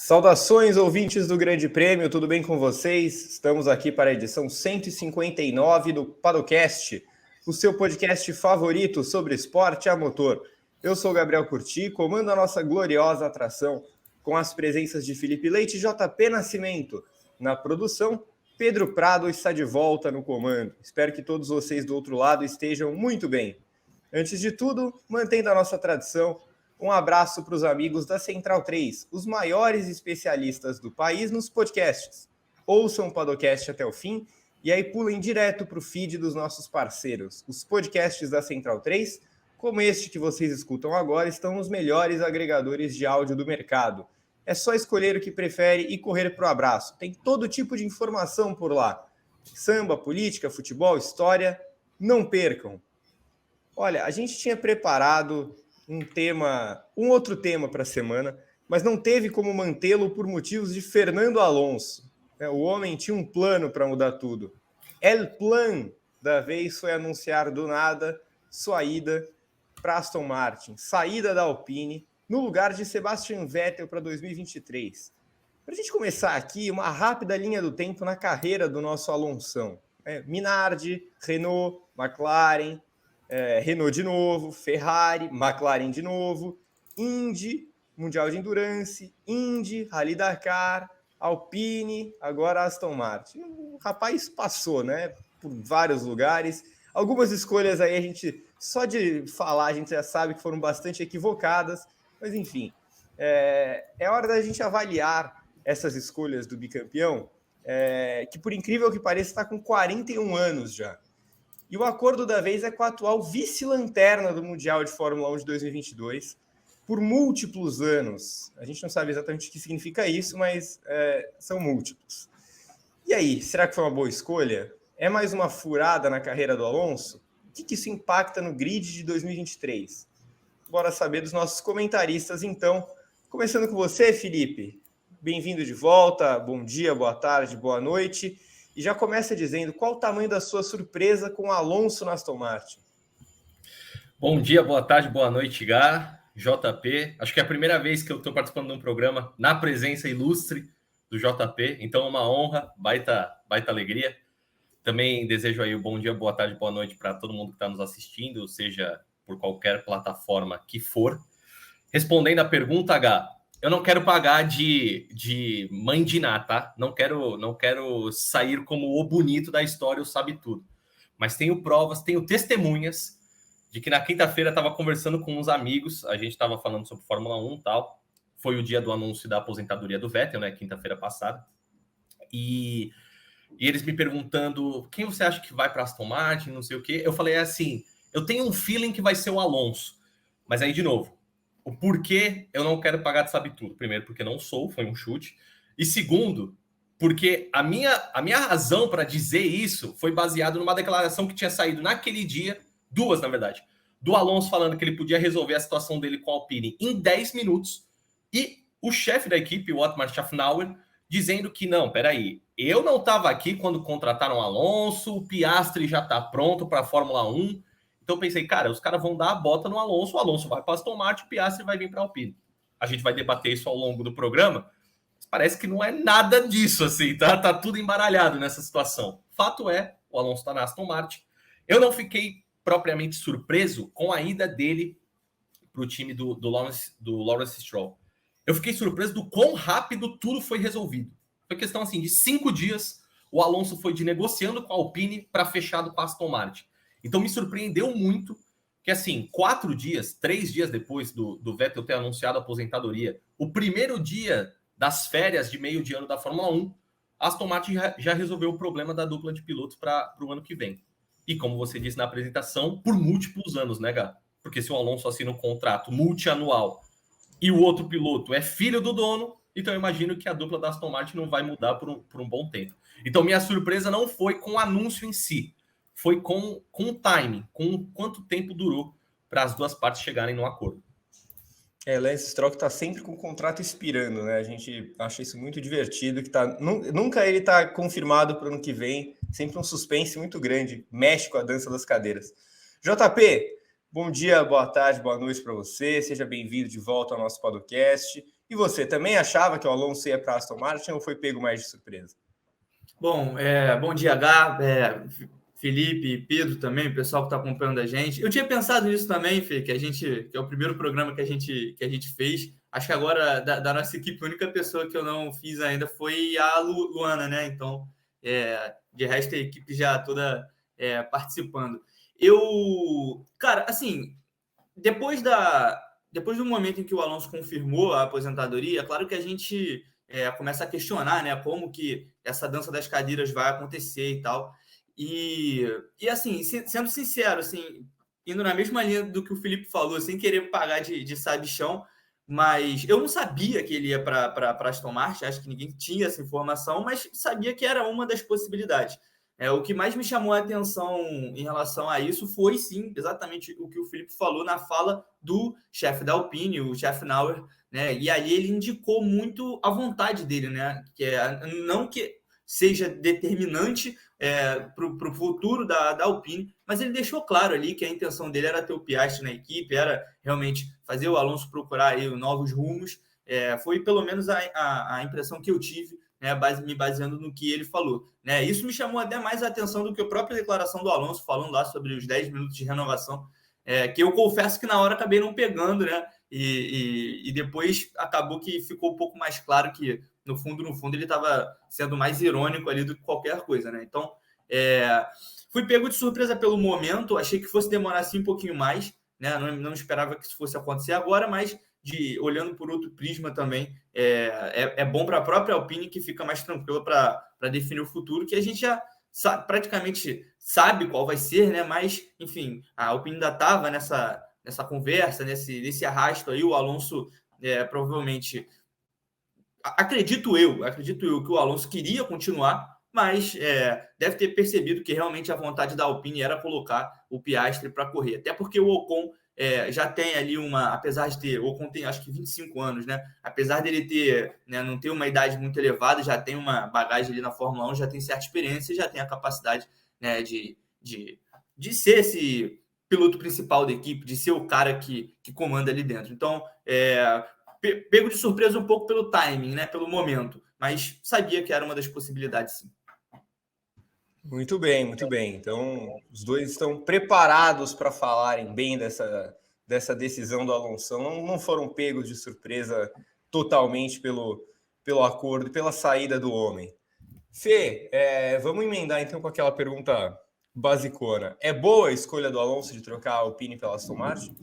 Saudações, ouvintes do Grande Prêmio, tudo bem com vocês? Estamos aqui para a edição 159 do Paddockcast, o seu podcast favorito sobre esporte a motor. Eu sou o Gabriel Curti, comando a nossa gloriosa atração com as presenças de Felipe Leite e JP Nascimento. Na produção, Pedro Prado está de volta no comando. Espero que todos vocês do outro lado estejam muito bem. Antes de tudo, mantendo a nossa tradição, um abraço para os amigos da Central 3, os maiores especialistas do país nos podcasts. Ouçam o Paddockcast até o fim e aí pulem direto para o feed dos nossos parceiros. Os podcasts da Central 3, como este que vocês escutam agora, estão nos melhores agregadores de áudio do mercado. É só escolher o que prefere e correr para o abraço. Tem todo tipo de informação por lá. Samba, política, futebol, história. Não percam. Olha, a gente tinha preparado um outro tema para a semana, mas não teve como mantê-lo por motivos de Fernando Alonso. O homem tinha um plano para mudar tudo. El plan da vez foi anunciar do nada sua ida para Aston Martin, saída da Alpine, no lugar de Sebastian Vettel para 2023. Para a gente começar aqui, uma rápida linha do tempo na carreira do nosso Alonsão. Minardi, Renault, McLaren, Renault de novo, Ferrari, McLaren de novo, Indy, Mundial de Endurance, Indy, Rally Dakar, Alpine, agora Aston Martin. O rapaz passou, né, por vários lugares. Algumas escolhas aí a gente, só de falar, a gente já sabe que foram bastante equivocadas, mas enfim, é hora da gente avaliar essas escolhas do bicampeão, que por incrível que pareça está com 41 anos já. E o acordo da vez é com a atual vice-lanterna do Mundial de Fórmula 1 de 2022, por múltiplos anos. A gente não sabe exatamente o que significa isso, mas são múltiplos. E aí, será que foi uma boa escolha? É mais uma furada na carreira do Alonso? O que isso impacta no grid de 2023? Bora saber dos nossos comentaristas, então. Começando com você, Felipe. Bem-vindo de volta. Bom dia, boa tarde, boa noite. E já começa dizendo qual o tamanho da sua surpresa com o Alonso na Aston Martin. Bom dia, boa tarde, boa noite, Gá, JP. Acho que é a primeira vez que eu estou participando de um programa na presença ilustre do JP. Então, uma honra, baita alegria. Também desejo aí um bom dia, boa tarde, boa noite para todo mundo que está nos assistindo, seja por qualquer plataforma que for. Respondendo a pergunta, Gá, eu não quero pagar de mãe de Ná, tá? Não quero sair como o bonito da história, o sabe tudo. Mas tenho provas, tenho testemunhas de que na quinta-feira estava conversando com uns amigos, a gente estava falando sobre Fórmula 1 e tal. Foi o dia do anúncio da aposentadoria do Vettel, né? Quinta-feira passada. E eles me perguntando quem você acha que vai para Aston Martin, não sei o quê. Eu falei assim, eu tenho um feeling que vai ser o Alonso. Mas aí, de novo, o porquê eu não quero pagar de sabe tudo. Primeiro, porque não sou, foi um chute. E segundo, porque a minha razão para dizer isso foi baseado numa declaração que tinha saído naquele dia, duas, na verdade, do Alonso falando que ele podia resolver a situação dele com a Alpine em 10 minutos e o chefe da equipe, o Otmar Szafnauer, dizendo que não, peraí, eu não estava aqui quando contrataram o Alonso, o Piastri já está pronto para a Fórmula 1. Então eu pensei, cara, os caras vão dar a bota no Alonso, o Alonso vai para Aston Martin, o Piastri vai vir para a Alpine. A gente vai debater isso ao longo do programa. Parece que não é nada disso, assim, tá? Tá tudo embaralhado nessa situação. Fato é, o Alonso está na Aston Martin. Eu não fiquei propriamente surpreso com a ida dele para o time do Lawrence Stroll. Eu fiquei surpreso do quão rápido tudo foi resolvido. Foi questão, assim, de 5 dias, o Alonso foi de negociando com a Alpine para fechado com a Aston Martin. Então me surpreendeu muito que, assim, 4 dias, 3 dias depois do Vettel ter anunciado a aposentadoria, o primeiro dia das férias de meio de ano da Fórmula 1, a Aston Martin já resolveu o problema da dupla de pilotos para o ano que vem. E como você disse na apresentação, por múltiplos anos, né, Gá? Porque se o Alonso assina um contrato multianual e o outro piloto é filho do dono, então eu imagino que a dupla da Aston Martin não vai mudar por um bom tempo. Então minha surpresa não foi com o anúncio em si, foi com o timing, com quanto tempo durou para as duas partes chegarem num acordo. Lance Stroll está sempre com o contrato expirando, né? A gente acha isso muito divertido, que nunca ele está confirmado para o ano que vem, sempre um suspense muito grande, mexe com a dança das cadeiras. JP, bom dia, boa tarde, boa noite para você, seja bem-vindo de volta ao nosso podcast. E você também achava que o Alonso ia para a Aston Martin ou foi pego mais de surpresa? Bom, bom dia, Gá, Felipe, Pedro também, o pessoal que está acompanhando a gente. Eu tinha pensado nisso também, Fê, que é o primeiro programa que a gente fez. Acho que agora, da nossa equipe, a única pessoa que eu não fiz ainda foi a Luana, né? Então, de resto, a equipe já toda participando. Cara, assim, depois do momento em que o Alonso confirmou a aposentadoria, claro que a gente começa a questionar, né, como que essa dança das cadeiras vai acontecer e tal. E assim, sendo sincero, assim, indo na mesma linha do que o Felipe falou, sem querer pagar de sabichão, mas eu não sabia que ele ia para Aston Martin, acho que ninguém tinha essa informação, mas sabia que era uma das possibilidades. O que mais me chamou a atenção em relação a isso foi, sim, exatamente o que o Felipe falou na fala do chefe da Alpine, o Schaffnauer, né? E aí ele indicou muito a vontade dele, né? Não que seja determinante para o futuro da Alpine, mas ele deixou claro ali que a intenção dele era ter o Piastri na equipe, era realmente fazer o Alonso procurar aí novos rumos. Foi pelo menos a impressão que eu tive, né, me baseando no que ele falou, né? Isso me chamou até mais a atenção do que a própria declaração do Alonso, falando lá sobre os 10 minutos de renovação, que eu confesso que na hora acabei não pegando, né? E depois acabou que ficou um pouco mais claro que, no fundo, ele estava sendo mais irônico ali do que qualquer coisa, né? Então, fui pego de surpresa pelo momento, achei que fosse demorar assim um pouquinho mais, né? Não esperava que isso fosse acontecer agora, mas olhando por outro prisma também, é bom para a própria Alpine, que fica mais tranquila para definir o futuro, que a gente já praticamente sabe qual vai ser, né? Mas, enfim, a Alpine ainda estava nessa conversa, nesse arrasto aí. O Alonso provavelmente, acredito eu que o Alonso queria continuar, mas deve ter percebido que realmente a vontade da Alpine era colocar o Piastri para correr, até porque o Ocon já tem ali apesar de ter, o Ocon tem acho que 25 anos, né? Apesar dele ter, né, não ter uma idade muito elevada, já tem uma bagagem ali na Fórmula 1, já tem certa experiência, já tem a capacidade, né, de ser esse piloto principal da equipe, de ser o cara que comanda ali dentro. Então, pego de surpresa um pouco pelo timing, né, pelo momento, mas sabia que era uma das possibilidades, sim. Muito bem, muito bem. Então, os dois estão preparados para falarem bem dessa decisão do Alonso. Não foram pegos de surpresa totalmente pelo acordo, pela saída do homem. Fê, vamos emendar então com aquela pergunta basicona. É boa a escolha do Alonso de trocar a Alpine pela Aston Martin?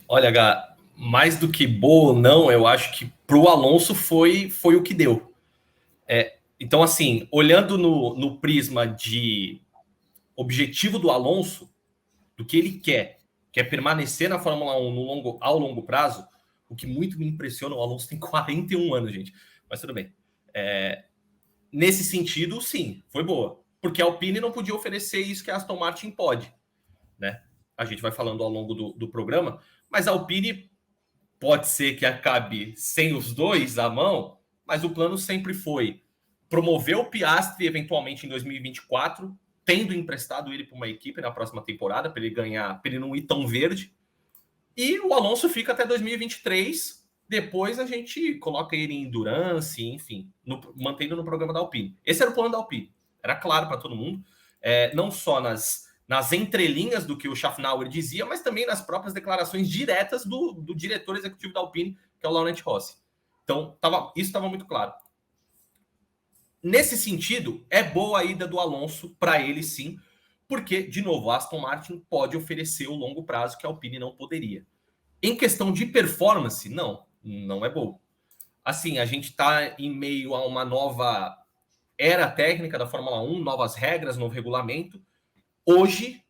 Olha, Gá, mais do que boa ou não, eu acho que para o Alonso foi o que deu. Então, assim, olhando no prisma de objetivo do Alonso, do que ele quer permanecer na Fórmula 1 ao longo prazo, o que muito me impressiona, o Alonso tem 41 anos, gente, mas tudo bem. Nesse sentido, sim, foi boa, porque a Alpine não podia oferecer isso que a Aston Martin pode, né? A gente vai falando ao longo do programa, mas a Alpine pode ser que acabe sem os dois à mão, mas o plano sempre foi promover o Piastri eventualmente em 2024, tendo emprestado ele para uma equipe na próxima temporada, para ele ganhar, para ele não ir tão verde. E o Alonso fica até 2023. Depois a gente coloca ele em endurance, enfim, mantendo no programa da Alpine. Esse era o plano da Alpine. Era claro para todo mundo. Não só nas entrelinhas do que o Schaffnauer dizia, mas também nas próprias declarações diretas do diretor executivo da Alpine, que é o Laurent Rossi. Então, isso estava muito claro. Nesse sentido, é boa a ida do Alonso para ele, sim, porque, de novo, a Aston Martin pode oferecer o longo prazo que a Alpine não poderia. Em questão de performance, não é boa. Assim, a gente está em meio a uma nova era técnica da Fórmula 1, novas regras, novo regulamento. Hoje,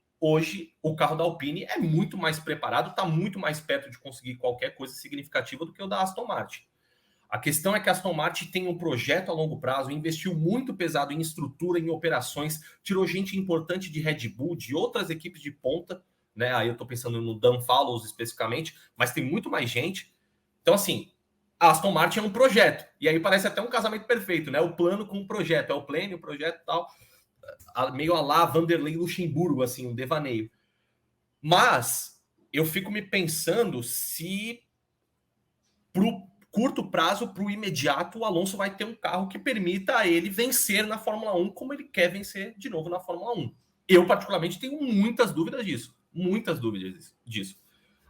o carro da Alpine é muito mais preparado, está muito mais perto de conseguir qualquer coisa significativa do que o da Aston Martin. A questão é que a Aston Martin tem um projeto a longo prazo, investiu muito pesado em estrutura, em operações, tirou gente importante de Red Bull, de outras equipes de ponta, né? Aí eu estou pensando no Dan Fallows especificamente, mas tem muito mais gente. Então, assim, a Aston Martin é um projeto. E aí parece até um casamento perfeito, né? O plano com o projeto. É o plano, o projeto e tal. Meio a lá Vanderlei Luxemburgo, assim, um devaneio. Mas eu fico me pensando se pro curto prazo, para o imediato, o Alonso vai ter um carro que permita a ele vencer na Fórmula 1 como ele quer vencer de novo na Fórmula 1. Eu, particularmente, tenho muitas dúvidas disso. Muitas dúvidas disso.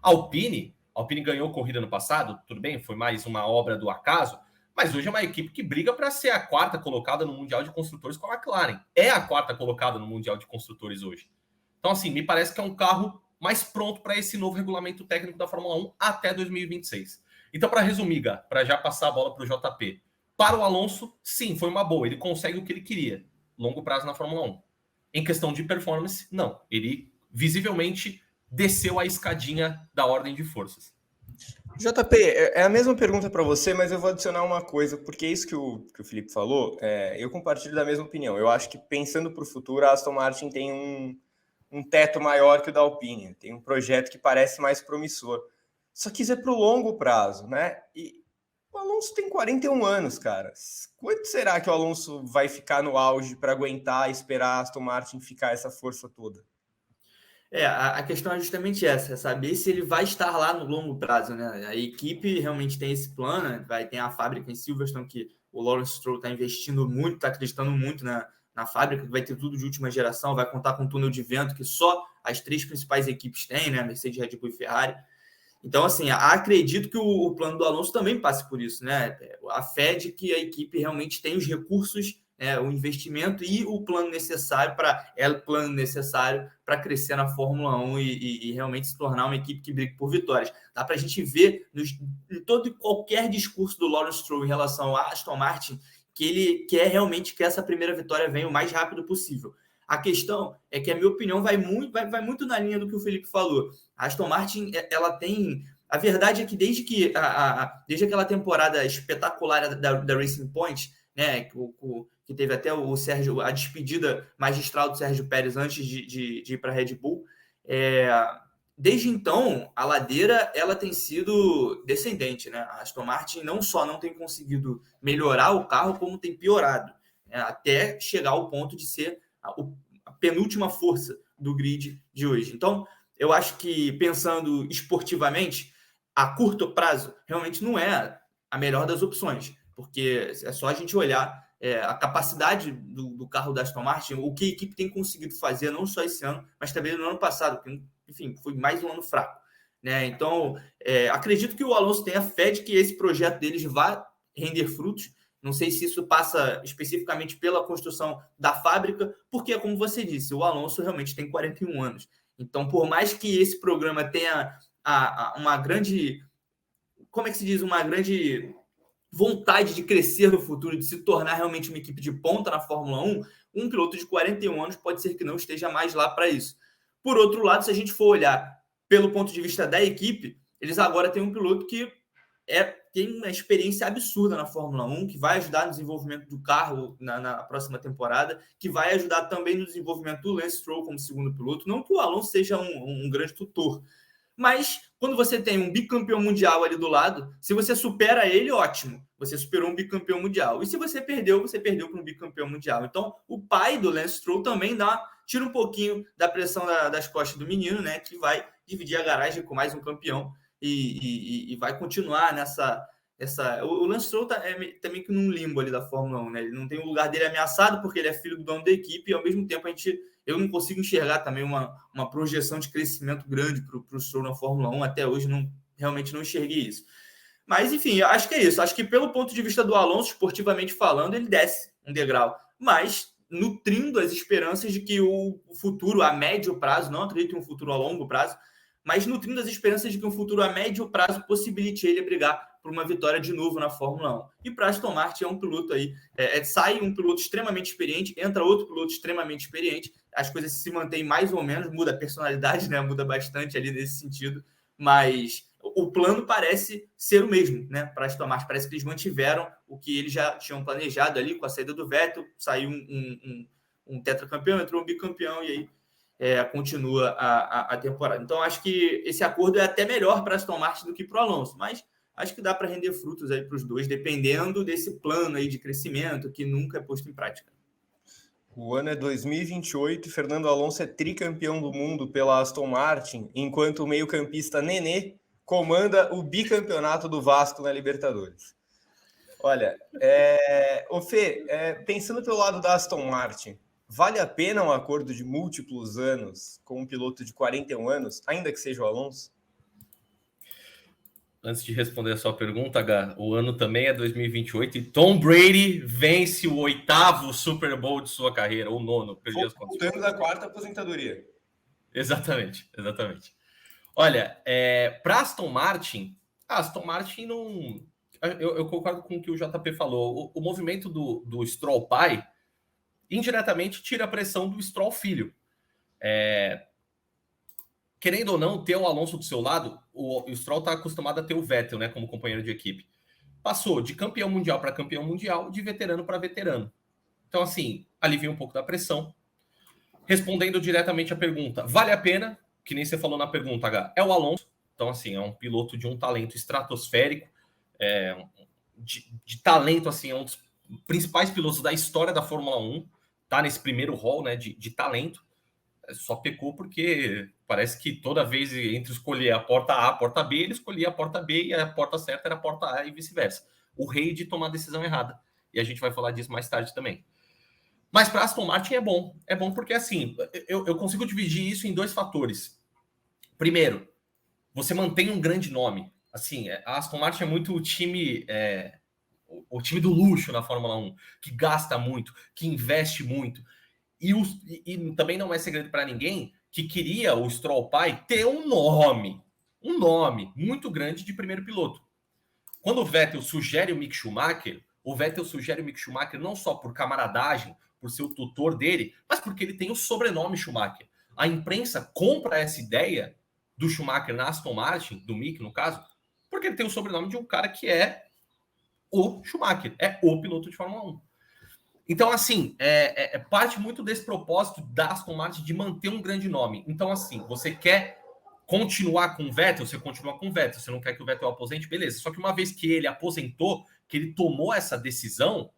A Alpine ganhou corrida no passado, tudo bem, foi mais uma obra do acaso, mas hoje é uma equipe que briga para ser a quarta colocada no Mundial de Construtores com a McLaren. É a quarta colocada no Mundial de Construtores hoje. Então, assim, me parece que é um carro mais pronto para esse novo regulamento técnico da Fórmula 1 até 2026. Então, para resumir, Gá, para já passar a bola para o JP, para o Alonso, sim, foi uma boa. Ele consegue o que ele queria, longo prazo na Fórmula 1. Em questão de performance, não. Ele visivelmente desceu a escadinha da ordem de forças. JP, é a mesma pergunta para você, mas eu vou adicionar uma coisa, porque isso que o Felipe falou, eu compartilho da mesma opinião. Eu acho que, pensando para o futuro, a Aston Martin tem um teto maior que o da Alpine, tem um projeto que parece mais promissor. Só que isso é para o longo prazo, né? E o Alonso tem 41 anos, cara. Quanto será que o Alonso vai ficar no auge para aguentar e esperar a Aston Martin ficar essa força toda? A questão é justamente essa, é saber se ele vai estar lá no longo prazo, né? A equipe realmente tem esse plano, tem a fábrica em Silverstone que o Lawrence Stroll está investindo muito, está acreditando muito na fábrica, que vai ter tudo de última geração, vai contar com um túnel de vento que só as 3 principais equipes têm, né? Mercedes, Red Bull e Ferrari. Então, assim, acredito que o plano do Alonso também passe por isso, né? A fé de que a equipe realmente tem os recursos, o investimento e o plano necessário para crescer na Fórmula 1 e realmente se tornar uma equipe que brigue por vitórias. Dá para a gente ver em todo e qualquer discurso do Lawrence Stroll em relação a Aston Martin que ele quer realmente que essa primeira vitória venha o mais rápido possível. A questão é que a minha opinião vai muito na linha do que o Felipe falou. A Aston Martin, ela tem... A verdade é que desde aquela temporada espetacular da Racing Point, né, que teve até o Sérgio, a despedida magistral do Sérgio Pérez antes de ir para a Red Bull, desde então, a ladeira ela tem sido descendente, né? A Aston Martin não só não tem conseguido melhorar o carro, como tem piorado, né? Até chegar ao ponto de ser a penúltima força do grid de hoje. Então, eu acho que, pensando esportivamente, a curto prazo, realmente não é a melhor das opções, porque é só a gente olhar a capacidade do carro da Aston Martin, o que a equipe tem conseguido fazer, não só esse ano, mas também no ano passado, que, enfim, foi mais um ano fraco, né? Então, acredito que o Alonso tenha fé de que esse projeto deles vá render frutos. Não sei se isso passa especificamente pela construção da fábrica, porque, como você disse, o Alonso realmente tem 41 anos. Então, por mais que esse programa tenha uma grande... Como é que se diz? Uma grande vontade de crescer no futuro, de se tornar realmente uma equipe de ponta na Fórmula 1, um piloto de 41 anos pode ser que não esteja mais lá para isso. Por outro lado, se a gente for olhar pelo ponto de vista da equipe, eles agora têm um piloto que tem uma experiência absurda na Fórmula 1, que vai ajudar no desenvolvimento do carro na próxima temporada, que vai ajudar também no desenvolvimento do Lance Stroll como segundo piloto. Não que o Alonso seja um grande tutor, mas quando você tem um bicampeão mundial ali do lado, se você supera ele, ótimo. Você superou um bicampeão mundial. E se você perdeu para um bicampeão mundial. Então, o pai do Lance Stroll também tira um pouquinho da pressão das costas do menino, né? Que vai dividir a garagem com mais um campeão e vai continuar nessa... O Lance Stroll tá meio que num limbo ali da Fórmula 1, né? Ele não tem o lugar dele ameaçado porque ele é filho do dono da equipe e, ao mesmo tempo, eu não consigo enxergar também uma projeção de crescimento grande para o Stroll na Fórmula 1. Até hoje, realmente não enxerguei isso. Mas, enfim, acho que é isso. Acho que, pelo ponto de vista do Alonso, esportivamente falando, ele desce um degrau. Mas, nutrindo as esperanças de que o futuro a médio prazo, não acredito em um futuro a longo prazo, mas nutrindo as esperanças de que um futuro a médio prazo possibilite ele brigar por uma vitória de novo na Fórmula 1. E para Aston Martin é um piloto aí, sai um piloto extremamente experiente, entra outro piloto extremamente experiente, as coisas se mantêm mais ou menos, muda a personalidade, né? Muda bastante ali nesse sentido, mas o plano parece ser o mesmo, né? Para Aston Martin, parece que eles mantiveram o que eles já tinham planejado ali com a saída do Vettel, saiu um tetracampeão, entrou um bicampeão e aí continua a temporada. Então, acho que esse acordo é até melhor para a Aston Martin do que para o Alonso, mas acho que dá para render frutos aí para os dois, dependendo desse plano aí de crescimento que nunca é posto em prática. O ano é 2028 e Fernando Alonso é tricampeão do mundo pela Aston Martin, enquanto o meio-campista Nenê comanda o bicampeonato do Vasco na Libertadores. Olha, ô Fê, pensando pelo lado da Aston Martin, vale a pena um acordo de múltiplos anos com um piloto de 41 anos, ainda que seja o Alonso? Antes de responder a sua pergunta, H, o ano também é 2028 e Tom Brady vence o 8º Super Bowl de sua carreira, ou 9º, perdi as contas. Voltando da 4ª aposentadoria. Exatamente. Olha, para Aston Martin, a Aston Martin não... Eu concordo com o que o JP falou. O movimento do Stroll pai, indiretamente, tira a pressão do Stroll filho. Querendo ou não, ter o Alonso do seu lado, o Stroll está acostumado a ter o Vettel, né, como companheiro de equipe. Passou de campeão mundial para campeão mundial, de veterano para veterano. Então, assim, alivia um pouco da pressão. Respondendo diretamente a pergunta, vale a pena? Que nem você falou na pergunta, H, é o Alonso. Então, assim, é um piloto de um talento estratosférico, de talento, assim, é um dos principais pilotos da história da Fórmula 1, tá nesse primeiro rol, né, de talento. Só pecou porque parece que toda vez entre escolher a porta A, a porta B, ele escolhia a porta B e a porta certa era a porta A e vice-versa. O rei de tomar a decisão errada. E a gente vai falar disso mais tarde também. Mas para Aston Martin é bom. É bom porque, assim, eu consigo dividir isso em 2 fatores. Primeiro, você mantém um grande nome. Assim, a Aston Martin é muito o time do luxo na Fórmula 1, que gasta muito, que investe muito. E também não é segredo para ninguém que queria o Stroll pai ter um nome muito grande de primeiro piloto. Quando o Vettel sugere o Mick Schumacher não só por camaradagem, por ser o tutor dele, mas porque ele tem o sobrenome Schumacher. A imprensa compra essa ideia do Schumacher na Aston Martin, do Mick no caso, porque ele tem o sobrenome de um cara que é o Schumacher, é o piloto de Fórmula 1. Então, assim, parte muito desse propósito da Aston Martin de manter um grande nome. Então, assim, você quer continuar com o Vettel, você continua com o Vettel. Você não quer que o Vettel aposente, beleza. Só que uma vez que ele aposentou, que ele tomou essa decisão,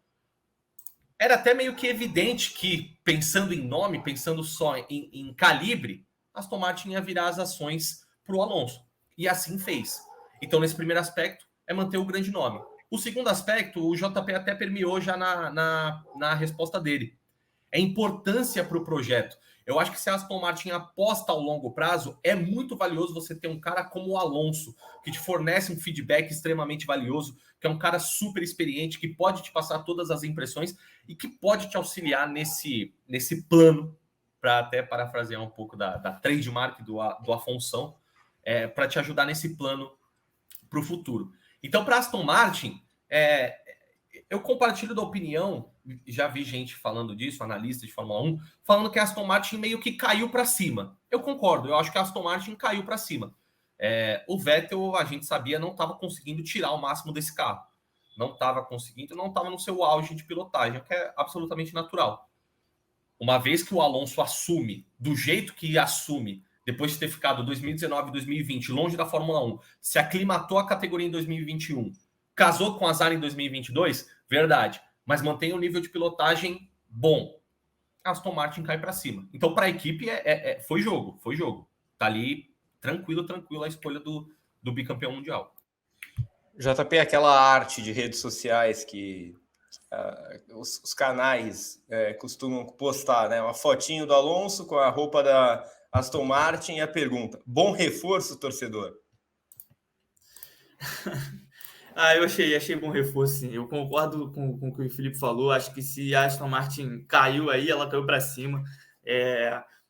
era até meio que evidente que, pensando em nome, pensando só em calibre, a Aston Martin ia virar as ações para o Alonso. E assim fez. Então, nesse primeiro aspecto, é manter o grande nome. O segundo aspecto, o JP até permeou já na resposta dele. É importância para o projeto. Eu acho que se a Aston Martin aposta ao longo prazo, é muito valioso você ter um cara como o Alonso, que te fornece um feedback extremamente valioso, que é um cara super experiente, que pode te passar todas as impressões e que pode te auxiliar nesse plano, para até parafrasear um pouco da trademark do Afonsão, para te ajudar nesse plano para o futuro. Então, para a Aston Martin, eu compartilho da opinião, já vi gente falando disso, analista de Fórmula 1, falando que a Aston Martin meio que caiu para cima. Eu concordo, eu acho que a Aston Martin caiu para cima. O Vettel, a gente sabia, não estava conseguindo tirar o máximo desse carro. Não estava conseguindo, não estava no seu auge de pilotagem, o que é absolutamente natural. Uma vez que o Alonso assume, do jeito que assume, depois de ter ficado 2019 e 2020 longe da Fórmula 1, se aclimatou à categoria em 2021, casou com azar em 2022, verdade, mas mantém um nível de pilotagem bom. A Aston Martin cai para cima. Então, para a equipe, foi jogo. Tá ali tranquilo a escolha do bicampeão mundial. JP, aquela arte de redes sociais que os canais costumam postar, né? Uma fotinho do Alonso com a roupa da Aston Martin e a pergunta: bom reforço, torcedor? Eu achei bom reforço, sim. Eu concordo com o que o Felipe falou. Acho que se a Aston Martin caiu aí, ela caiu para cima.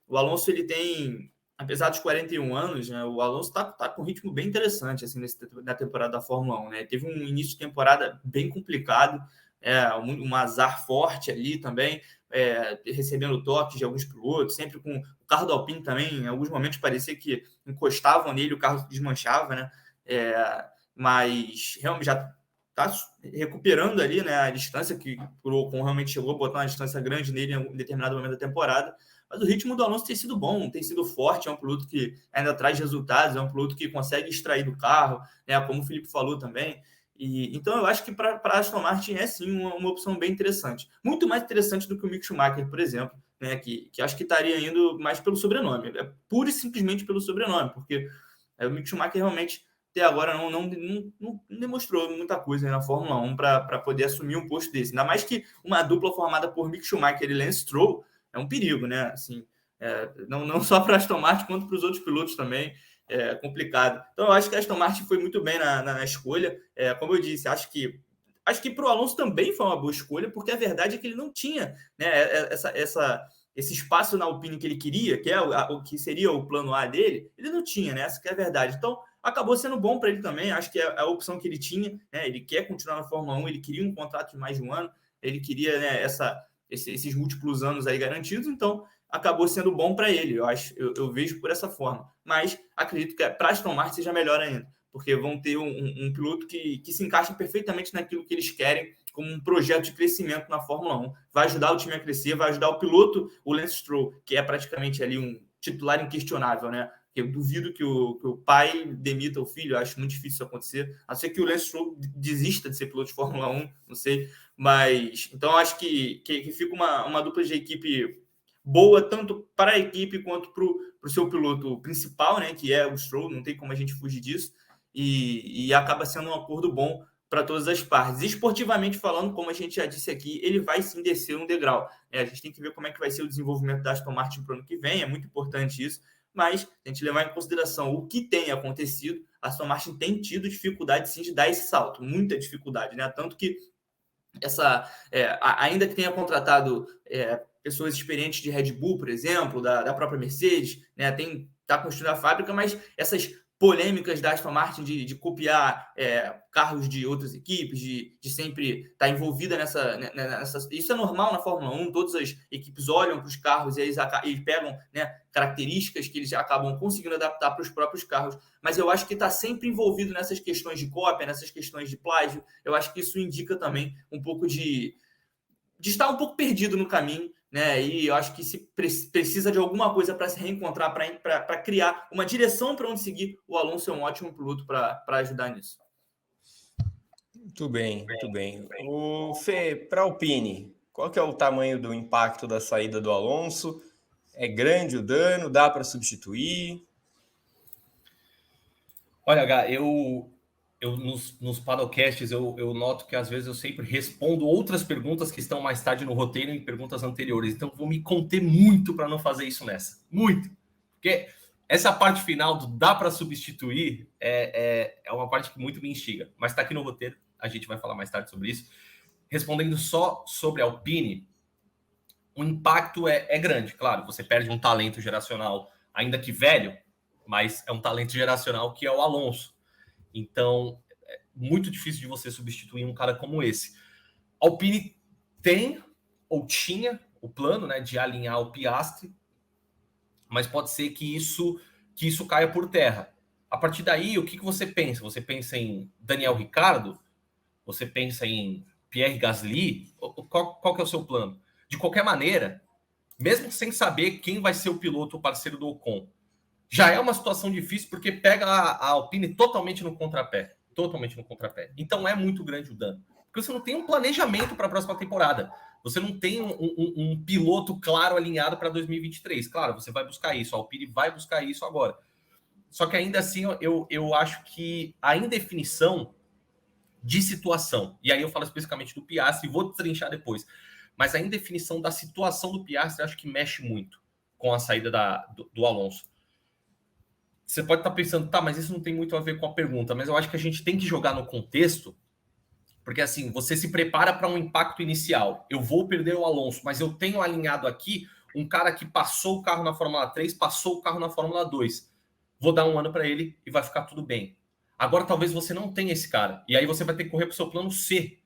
O Alonso, ele tem, apesar dos 41 anos, né, o Alonso está com um ritmo bem interessante assim, na temporada da Fórmula 1. Né? Teve um início de temporada bem complicado, um azar forte ali também, recebendo toques de alguns pilotos, sempre com o carro da Alpine também. Em alguns momentos parecia que encostavam nele, o carro desmanchava, né? Mas realmente já está recuperando ali, né, a distância que o Ocon realmente chegou a botar uma distância grande nele em um determinado momento da temporada. Mas o ritmo do Alonso tem sido bom, tem sido forte, é um piloto que ainda traz resultados, é um piloto que consegue extrair do carro, né, como o Felipe falou também. Então eu acho que para a Aston Martin é sim uma opção bem interessante. Muito mais interessante do que o Mick Schumacher, por exemplo, né, que acho que estaria indo mais pelo sobrenome, pura e simplesmente pelo sobrenome, porque o Mick Schumacher realmente até agora não demonstrou muita coisa, né, na Fórmula 1 para poder assumir um posto desse. Ainda mais que uma dupla formada por Mick Schumacher e Lance Stroll é um perigo, né? Assim, não só para a Aston Martin, quanto para os outros pilotos também. É complicado. Então, eu acho que a Aston Martin foi muito bem na escolha. Como eu disse, acho que para o Alonso também foi uma boa escolha, porque a verdade é que ele não tinha, né, esse espaço na Alpine que ele queria, que é o que seria o plano A dele, ele não tinha, né? Essa que é a verdade. Então, acabou sendo bom para ele também. Acho que é a opção que ele tinha, né? Ele quer continuar na Fórmula 1, ele queria um contrato de mais de um ano, ele queria, né, esses múltiplos anos aí garantidos, então acabou sendo bom para ele. Eu vejo por essa forma. Mas acredito que para Aston Martin seja melhor ainda, porque vão ter um piloto que se encaixa perfeitamente naquilo que eles querem, como um projeto de crescimento na Fórmula 1. Vai ajudar o time a crescer, vai ajudar o piloto, o Lance Stroll, que é praticamente ali um titular inquestionável, né? Eu duvido que o pai demita o filho, eu acho muito difícil isso acontecer, a não ser que o Lance Stroll desista de ser piloto de Fórmula 1, não sei, mas então acho que fica uma dupla de equipe boa, tanto para a equipe quanto para o seu piloto principal, né, que é o Stroll, não tem como a gente fugir disso, e acaba sendo um acordo bom para todas as partes. E esportivamente falando, como a gente já disse aqui, ele vai sim descer um degrau. A gente tem que ver como é que vai ser o desenvolvimento da Aston Martin para o ano que vem, é muito importante isso, mas a gente levar em consideração o que tem acontecido, a Aston Martin tem tido dificuldade sim de dar esse salto, muita dificuldade, né? Tanto que ainda que tenha contratado pessoas experientes de Red Bull, por exemplo, da própria Mercedes, né? Está construindo a fábrica, mas essas polêmicas da Aston Martin de copiar carros de outras equipes, de sempre estar envolvida nessa. Isso é normal na Fórmula 1, todas as equipes olham para os carros e eles pegam, né, características que eles acabam conseguindo adaptar para os próprios carros. Mas eu acho que está sempre envolvido nessas questões de cópia, nessas questões de plágio. Eu acho que isso indica também um pouco de estar um pouco perdido no caminho, né? E eu acho que se precisa de alguma coisa para se reencontrar, para criar uma direção para onde seguir. O Alonso é um ótimo piloto para ajudar nisso. Muito bem, muito bem. O Fê, para a Alpine, qual que é o tamanho do impacto da saída do Alonso? É grande o dano? Dá para substituir? Olha, Gá, nos paddlecasts eu noto que às vezes eu sempre respondo outras perguntas que estão mais tarde no roteiro em perguntas anteriores. Então vou me conter muito para não fazer isso nessa. Muito. Porque essa parte final do dá para substituir é uma parte que muito me instiga. Mas está aqui no roteiro, a gente vai falar mais tarde sobre isso. Respondendo só sobre a Alpine, o impacto é grande. Claro, você perde um talento geracional, ainda que velho, mas é um talento geracional que é o Alonso. Então, é muito difícil de você substituir um cara como esse. A Alpine tem, ou tinha, o plano, né, de alinhar o Piastri, mas pode ser que isso caia por terra. A partir daí, o que você pensa? Você pensa em Daniel Ricciardo? Você pensa em Pierre Gasly? Qual que é o seu plano? De qualquer maneira, mesmo sem saber quem vai ser o piloto, o parceiro do Ocon, já é uma situação difícil porque pega a Alpine totalmente no contrapé. Totalmente no contrapé. Então é muito grande o dano. Porque você não tem um planejamento para a próxima temporada. Você não tem um piloto claro alinhado para 2023. Claro, você vai buscar isso. A Alpine vai buscar isso agora. Só que ainda assim, eu acho que a indefinição de situação, e aí eu falo especificamente do Piastri, e vou destrinchar depois, mas a indefinição da situação do Piastri acho que mexe muito com a saída do Alonso. Você pode estar pensando, tá, mas isso não tem muito a ver com a pergunta, mas eu acho que a gente tem que jogar no contexto, porque assim, você se prepara para um impacto inicial. Eu vou perder o Alonso, mas eu tenho alinhado aqui um cara que passou o carro na Fórmula 3, passou o carro na Fórmula 2. Vou dar um ano para ele e vai ficar tudo bem. Agora talvez você não tenha esse cara, e aí você vai ter que correr para o seu plano C.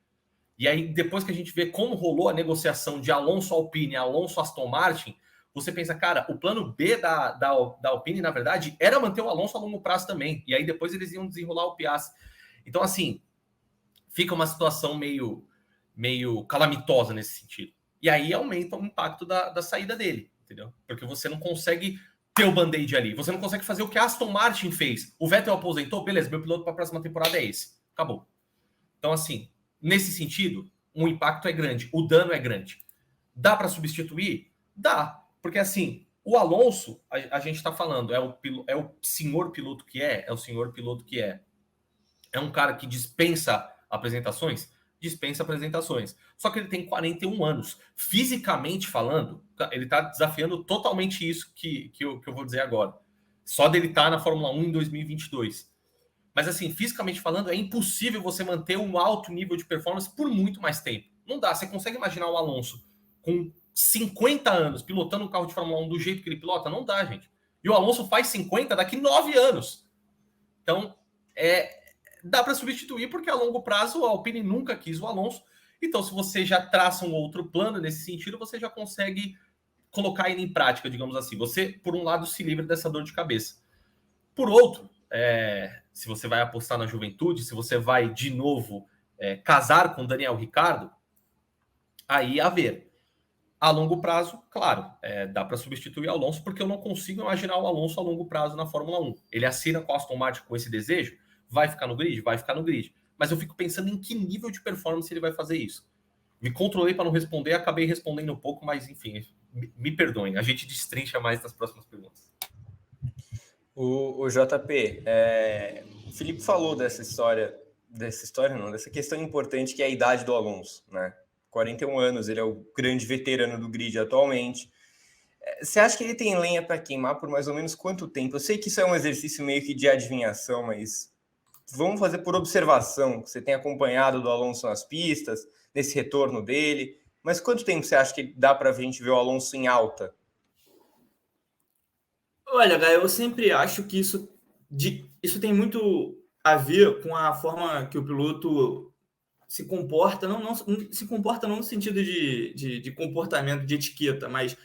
E aí depois que a gente vê como rolou a negociação de Alonso Alpine, Alonso Aston Martin, você pensa, cara, o plano B da Alpine, na verdade, era manter o Alonso a longo prazo também. E aí depois eles iam desenrolar o Piastri. Então, assim, fica uma situação meio calamitosa nesse sentido. E aí aumenta o impacto da saída dele, entendeu? Porque você não consegue ter o band-aid ali. Você não consegue fazer o que a Aston Martin fez. O Vettel aposentou, beleza, meu piloto para a próxima temporada é esse. Acabou. Então, assim, nesse sentido, o impacto é grande, o dano é grande. Dá para substituir? Dá. Porque, assim, o Alonso, a gente está falando, é o senhor piloto que é o senhor piloto que é. É um cara que dispensa apresentações? Dispensa apresentações. Só que ele tem 41 anos. Fisicamente falando, ele está desafiando totalmente isso que eu vou dizer agora. Só dele estar na Fórmula 1 em 2022. Mas assim, fisicamente falando, é impossível você manter um alto nível de performance por muito mais tempo. Não dá. Você consegue imaginar o Alonso com 50 anos pilotando um carro de Fórmula 1 do jeito que ele pilota? Não dá, gente. E o Alonso faz 50 daqui 9 anos. Então, dá para substituir, porque a longo prazo a Alpine nunca quis o Alonso. Então, se você já traça um outro plano nesse sentido, você já consegue colocar ele em prática, digamos assim. Você, por um lado, se livra dessa dor de cabeça. Por outro, se você vai apostar na juventude, se você vai, de novo, casar com Daniel Ricciardo, aí a ver. A longo prazo, claro, dá para substituir o Alonso, porque eu não consigo imaginar o Alonso a longo prazo na Fórmula 1. Ele assina com a Aston Martin com esse desejo, vai ficar no grid? Vai ficar no grid. Mas eu fico pensando em que nível de performance ele vai fazer isso. Me controlei para não responder, acabei respondendo um pouco, mas enfim, me perdoem. A gente destrincha mais nas próximas perguntas. O JP, o Felipe falou dessa questão importante que é a idade do Alonso, né? 41 anos, ele é o grande veterano do grid atualmente. Você acha que ele tem lenha para queimar por mais ou menos quanto tempo? Eu sei que isso é um exercício meio que de adivinhação, mas vamos fazer por observação. Você tem acompanhado do Alonso nas pistas, nesse retorno dele, mas quanto tempo você acha que dá para a gente ver o Alonso em alta? Olha, Gai, eu sempre acho que isso tem muito a ver com a forma que o piloto se comporta, não se comporta não no sentido de comportamento, de etiqueta, mas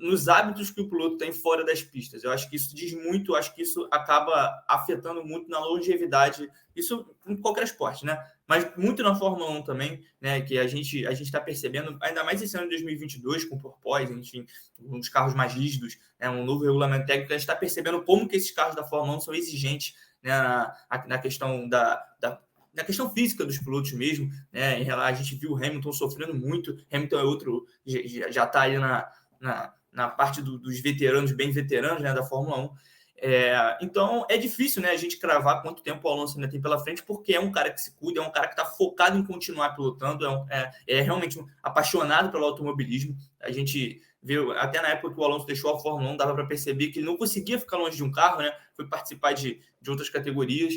nos hábitos que o piloto tem fora das pistas. Eu acho que isso diz muito, acho que isso acaba afetando muito na longevidade, isso em qualquer esporte, né? Mas muito na Fórmula 1 também, né? Que a gente está percebendo, ainda mais esse ano de 2022, com o porpoise, enfim, uns carros mais rígidos, né, um novo regulamento técnico, a gente está percebendo como que esses carros da Fórmula 1 são exigentes, né, na questão na questão física dos pilotos mesmo, né? A gente viu o Hamilton sofrendo muito. Hamilton é outro, já está aí na parte dos veteranos, bem veteranos, né, da Fórmula 1. Então, é difícil, né, a gente cravar quanto tempo o Alonso ainda tem pela frente, porque é um cara que se cuida, é um cara que está focado em continuar pilotando, é realmente apaixonado pelo automobilismo. A gente viu, até na época que o Alonso deixou a Fórmula 1, dava para perceber que ele não conseguia ficar longe de um carro, né? Foi participar de outras categorias.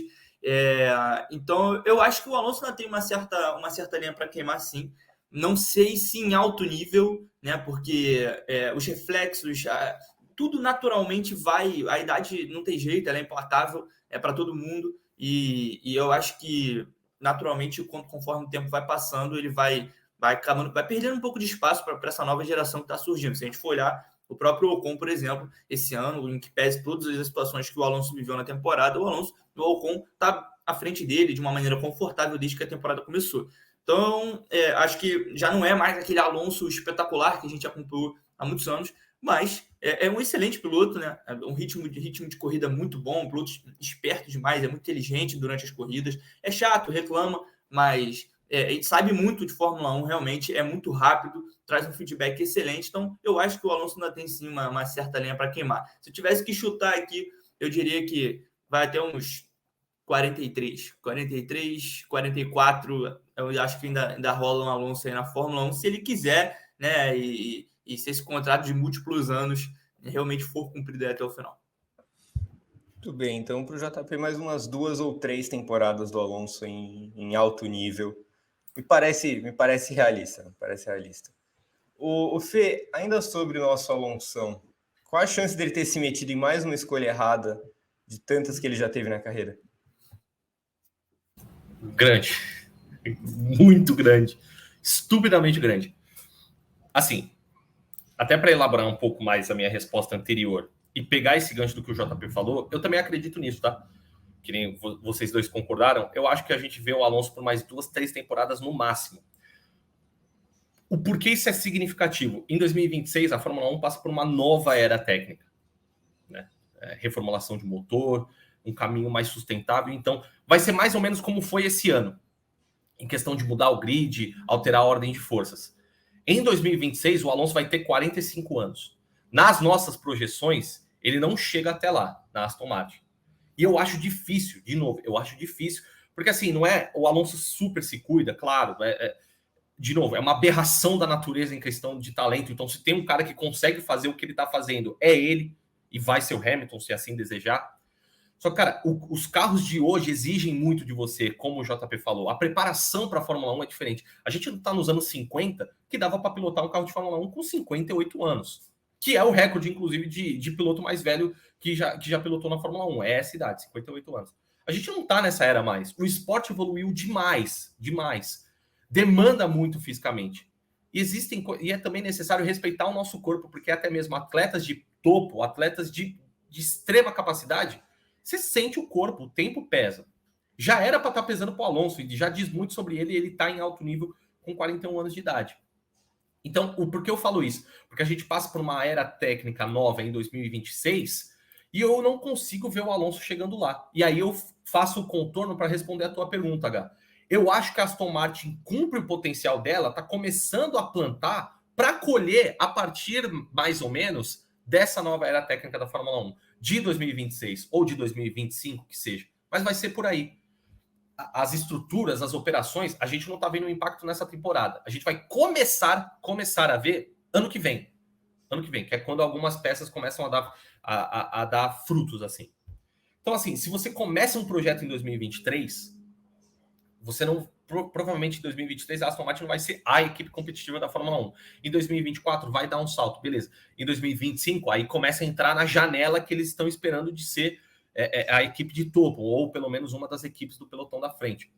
Então, eu acho que o Alonso ainda tem uma certa linha para queimar, sim. Não sei se em alto nível, né? Porque os reflexos, tudo naturalmente vai. A idade não tem jeito, ela é implatável, para todo mundo. E eu acho que naturalmente, conforme o tempo vai passando, ele vai perdendo um pouco de espaço para essa nova geração que está surgindo. Se a gente for olhar o próprio Ocon, por exemplo, esse ano, em que pese todas as situações que o Alonso viveu na temporada, o Ocon está à frente dele de uma maneira confortável desde que a temporada começou. Então, acho que já não é mais aquele Alonso espetacular que a gente acompanhou há muitos anos, mas é um excelente piloto, né? Um ritmo de corrida muito bom, um piloto esperto demais, é muito inteligente durante as corridas. É chato, reclama, mas ele sabe muito de Fórmula 1, realmente é muito rápido, traz um feedback excelente. Então, eu acho que o Alonso ainda tem sim uma certa lenha para queimar. Se eu tivesse que chutar aqui, eu diria que vai até uns 43, 44. Eu acho que ainda rola um Alonso aí na Fórmula 1, se ele quiser, né? E se esse contrato de múltiplos anos realmente for cumprido até o final. Muito bem, então para o JP mais umas 2 ou 3 temporadas do Alonso em alto nível. Me parece realista. O Fê, ainda sobre o nosso Alonsão, qual a chance dele ter se metido em mais uma escolha errada de tantas que ele já teve na carreira? Grande. Muito grande. Estupidamente grande. Assim, até para elaborar um pouco mais a minha resposta anterior e pegar esse gancho do que o JP falou, eu também acredito nisso, tá? Que nem vocês dois concordaram, eu acho que a gente vê o Alonso por mais 2, 3 temporadas no máximo. O porquê isso é significativo? Em 2026, a Fórmula 1 passa por uma nova era técnica, né? Reformulação de motor, um caminho mais sustentável. Então, vai ser mais ou menos como foi esse ano, em questão de mudar o grid, alterar a ordem de forças. Em 2026, o Alonso vai ter 45 anos. Nas nossas projeções, ele não chega até lá, na Aston Martin. E eu acho difícil, de novo, Porque assim, não é o Alonso super se cuida, claro, de novo, é uma aberração da natureza em questão de talento. Então, se tem um cara que consegue fazer o que ele está fazendo, é ele, e vai ser o Hamilton, se assim desejar. Só que, cara, os carros de hoje exigem muito de você, como o JP falou. A preparação para a Fórmula 1 é diferente. A gente não está nos anos 50, que dava para pilotar um carro de Fórmula 1 com 58 anos, que é o recorde, inclusive, de piloto mais velho que já pilotou na Fórmula 1. É essa idade, 58 anos. A gente não está nessa era mais. O esporte evoluiu demais, demais. Demanda muito fisicamente. E é também necessário respeitar o nosso corpo, porque até mesmo atletas de topo, atletas de extrema capacidade, você sente o corpo, o tempo pesa. Já era para estar pesando para o Alonso, e já diz muito sobre ele, e ele está em alto nível com 41 anos de idade. Então, por que eu falo isso? Porque a gente passa por uma era técnica nova em 2026 e eu não consigo ver o Alonso chegando lá. E aí eu faço o contorno para responder a tua pergunta, H. Eu acho que a Aston Martin cumpre o potencial dela, está começando a plantar para colher a partir, mais ou menos, dessa nova era técnica da Fórmula 1, de 2026 ou de 2025, que seja. Mas vai ser por aí. As estruturas, as operações, a gente não está vendo o impacto nessa temporada. A gente vai começar a ver ano que vem. Ano que vem, que é quando algumas peças começam a dar frutos, assim. Então, assim, se você começa um projeto em 2023, você não... Provavelmente em 2023 a Aston Martin não vai ser a equipe competitiva da Fórmula 1. Em 2024 vai dar um salto, beleza. Em 2025 aí começa a entrar na janela que eles estão esperando de ser a equipe de topo, ou pelo menos uma das equipes do pelotão da frente.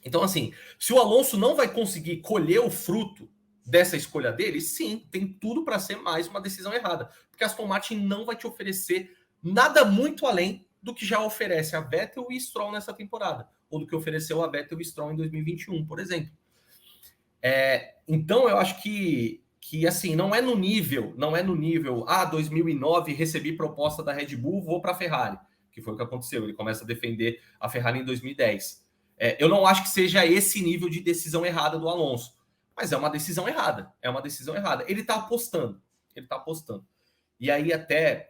Então, assim, se o Alonso não vai conseguir colher o fruto dessa escolha dele, sim, tem tudo para ser mais uma decisão errada. Porque a Aston Martin não vai te oferecer nada muito além do que já oferece a Vettel e Stroll nessa temporada, ou do que ofereceu a Vettel e Stroll em 2021, por exemplo. Então, eu acho que assim, não é no nível, 2009 recebi proposta da Red Bull, vou para a Ferrari, que foi o que aconteceu, ele começa a defender a Ferrari em 2010. Eu não acho que seja esse nível de decisão errada do Alonso, mas é uma decisão errada, Ele está apostando. E aí, até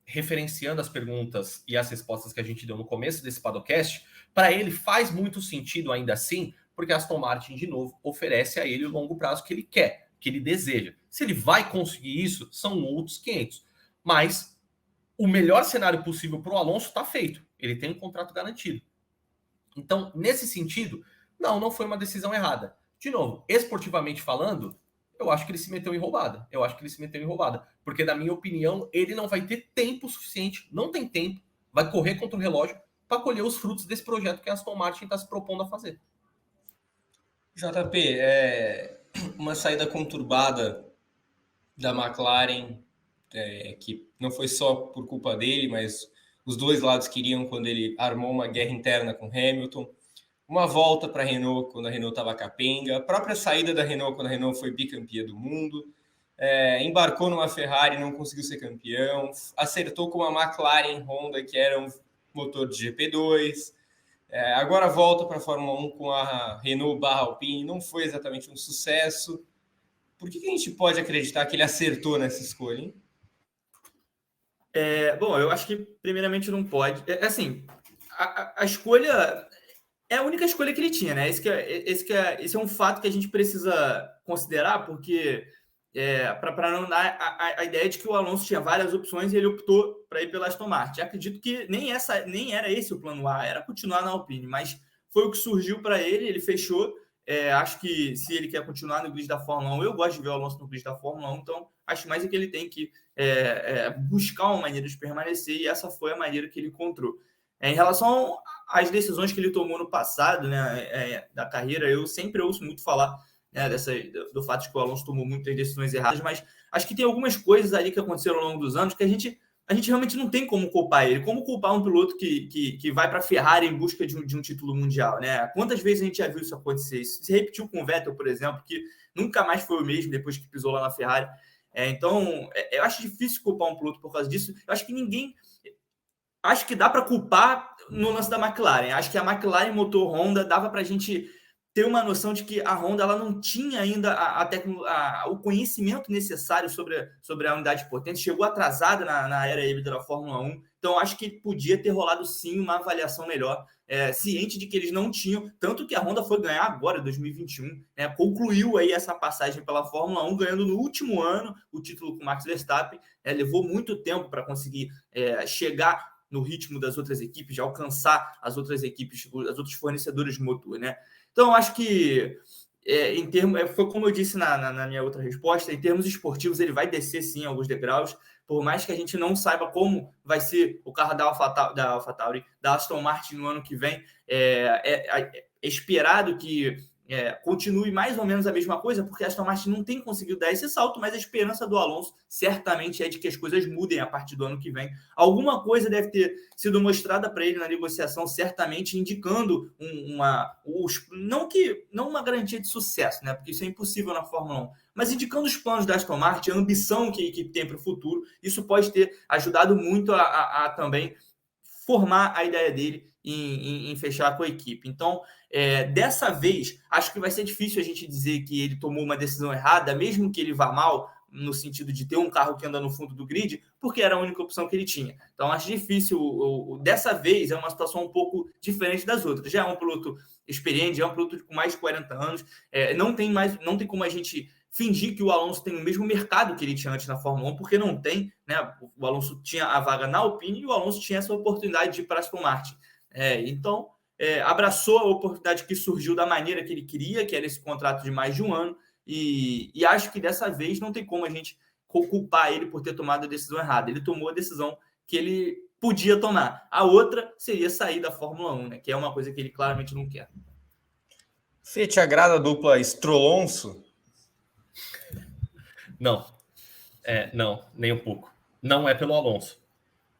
referenciando as perguntas e as respostas que a gente deu no começo desse podcast, para ele faz muito sentido ainda assim, porque a Aston Martin, de novo, oferece a ele o longo prazo que ele quer, que ele deseja. Se ele vai conseguir isso, são outros 500. Mas o melhor cenário possível para o Alonso está feito. Ele tem um contrato garantido. Então, nesse sentido, não foi uma decisão errada. De novo, esportivamente falando, eu acho que ele se meteu em roubada. Porque, na minha opinião, ele não vai ter tempo suficiente, não tem tempo, vai correr contra o relógio para colher os frutos desse projeto que a Aston Martin está se propondo a fazer. JP, uma saída conturbada da McLaren, que não foi só por culpa dele, mas os dois lados queriam quando ele armou uma guerra interna com Hamilton. Uma volta para a Renault quando a Renault estava capenga, a própria saída da Renault quando a Renault foi bicampeã do mundo, embarcou numa Ferrari, não conseguiu ser campeão, acertou com uma McLaren Honda, que era um motor de GP2, agora volta para a Fórmula 1 com a Renault Alpine, não foi exatamente um sucesso. Por que a gente pode acreditar que ele acertou nessa escolha, hein? Bom, eu acho que primeiramente não pode. Assim, a escolha é a única escolha que ele tinha, né? Esse é um fato que a gente precisa considerar, porque para não dar a ideia de que o Alonso tinha várias opções e ele optou para ir pela Aston Martin. Acredito que nem era esse o plano A, era continuar na Alpine, mas foi o que surgiu para ele fechou. Acho que se ele quer continuar no grid da Fórmula 1, eu gosto de ver o Alonso no grid da Fórmula 1, então acho mais que ele tem que buscar uma maneira de permanecer, e essa foi a maneira que ele encontrou. Em relação às decisões que ele tomou no passado, né, da carreira, eu sempre ouço muito falar, né, do fato de que o Alonso tomou muitas decisões erradas, mas acho que tem algumas coisas ali que aconteceram ao longo dos anos que a gente realmente não tem como culpar ele. Como culpar um piloto que vai para a Ferrari em busca de um título mundial, né? Quantas vezes a gente já viu isso acontecer? Isso se repetiu com o Vettel, por exemplo, que nunca mais foi o mesmo depois que pisou lá na Ferrari. Então, eu acho difícil culpar um piloto por causa disso. Eu acho que ninguém... Acho que dá para culpar no lance da McLaren. Acho que a McLaren motor Honda dava para a gente ter uma noção de que a Honda ela não tinha ainda o conhecimento necessário sobre a unidade de potência. Chegou atrasada na era híbrida da Fórmula 1. Então, acho que podia ter rolado sim uma avaliação melhor, ciente de que eles não tinham, tanto que a Honda foi ganhar agora, 2021, né? Concluiu aí essa passagem pela Fórmula 1, ganhando no último ano o título com o Max Verstappen. Levou muito tempo para conseguir chegar no ritmo das outras equipes, de alcançar as outras equipes, as outros fornecedores de motor, né? Então, acho que foi como eu disse na minha outra resposta, em termos esportivos, ele vai descer sim alguns degraus, por mais que a gente não saiba como vai ser o carro da AlphaTauri, da Aston Martin no ano que vem. É esperado que continue mais ou menos a mesma coisa, porque a Aston Martin não tem conseguido dar esse salto, mas a esperança do Alonso certamente é de que as coisas mudem a partir do ano que vem. Alguma coisa deve ter sido mostrada para ele na negociação, certamente indicando não uma garantia de sucesso, né? Porque isso é impossível na Fórmula 1, mas indicando os planos da Aston Martin, a ambição que a equipe tem para o futuro. Isso pode ter ajudado muito a também formar a ideia dele em fechar com a equipe. Então, dessa vez, acho que vai ser difícil a gente dizer que ele tomou uma decisão errada, mesmo que ele vá mal, no sentido de ter um carro que anda no fundo do grid, porque era a única opção que ele tinha. Então, acho difícil. Dessa vez, é uma situação um pouco diferente das outras. Já é um piloto experiente, já é um piloto com mais de 40 anos. Não tem como a gente fingir que o Alonso tem o mesmo mercado que ele tinha antes na Fórmula 1, porque não tem, né? O Alonso tinha a vaga na Alpine e o Alonso tinha essa oportunidade de ir para a Aston Martin. Então, abraçou a oportunidade que surgiu da maneira que ele queria, que era esse contrato de mais de um ano, e acho que dessa vez não tem como a gente culpar ele por ter tomado a decisão errada. Ele tomou a decisão que ele podia tomar. A outra seria sair da Fórmula 1, né? Que é uma coisa que ele claramente não quer. Fê, te agrada a dupla Stroll-Alonso? Não. Não, nem um pouco. Não é pelo Alonso.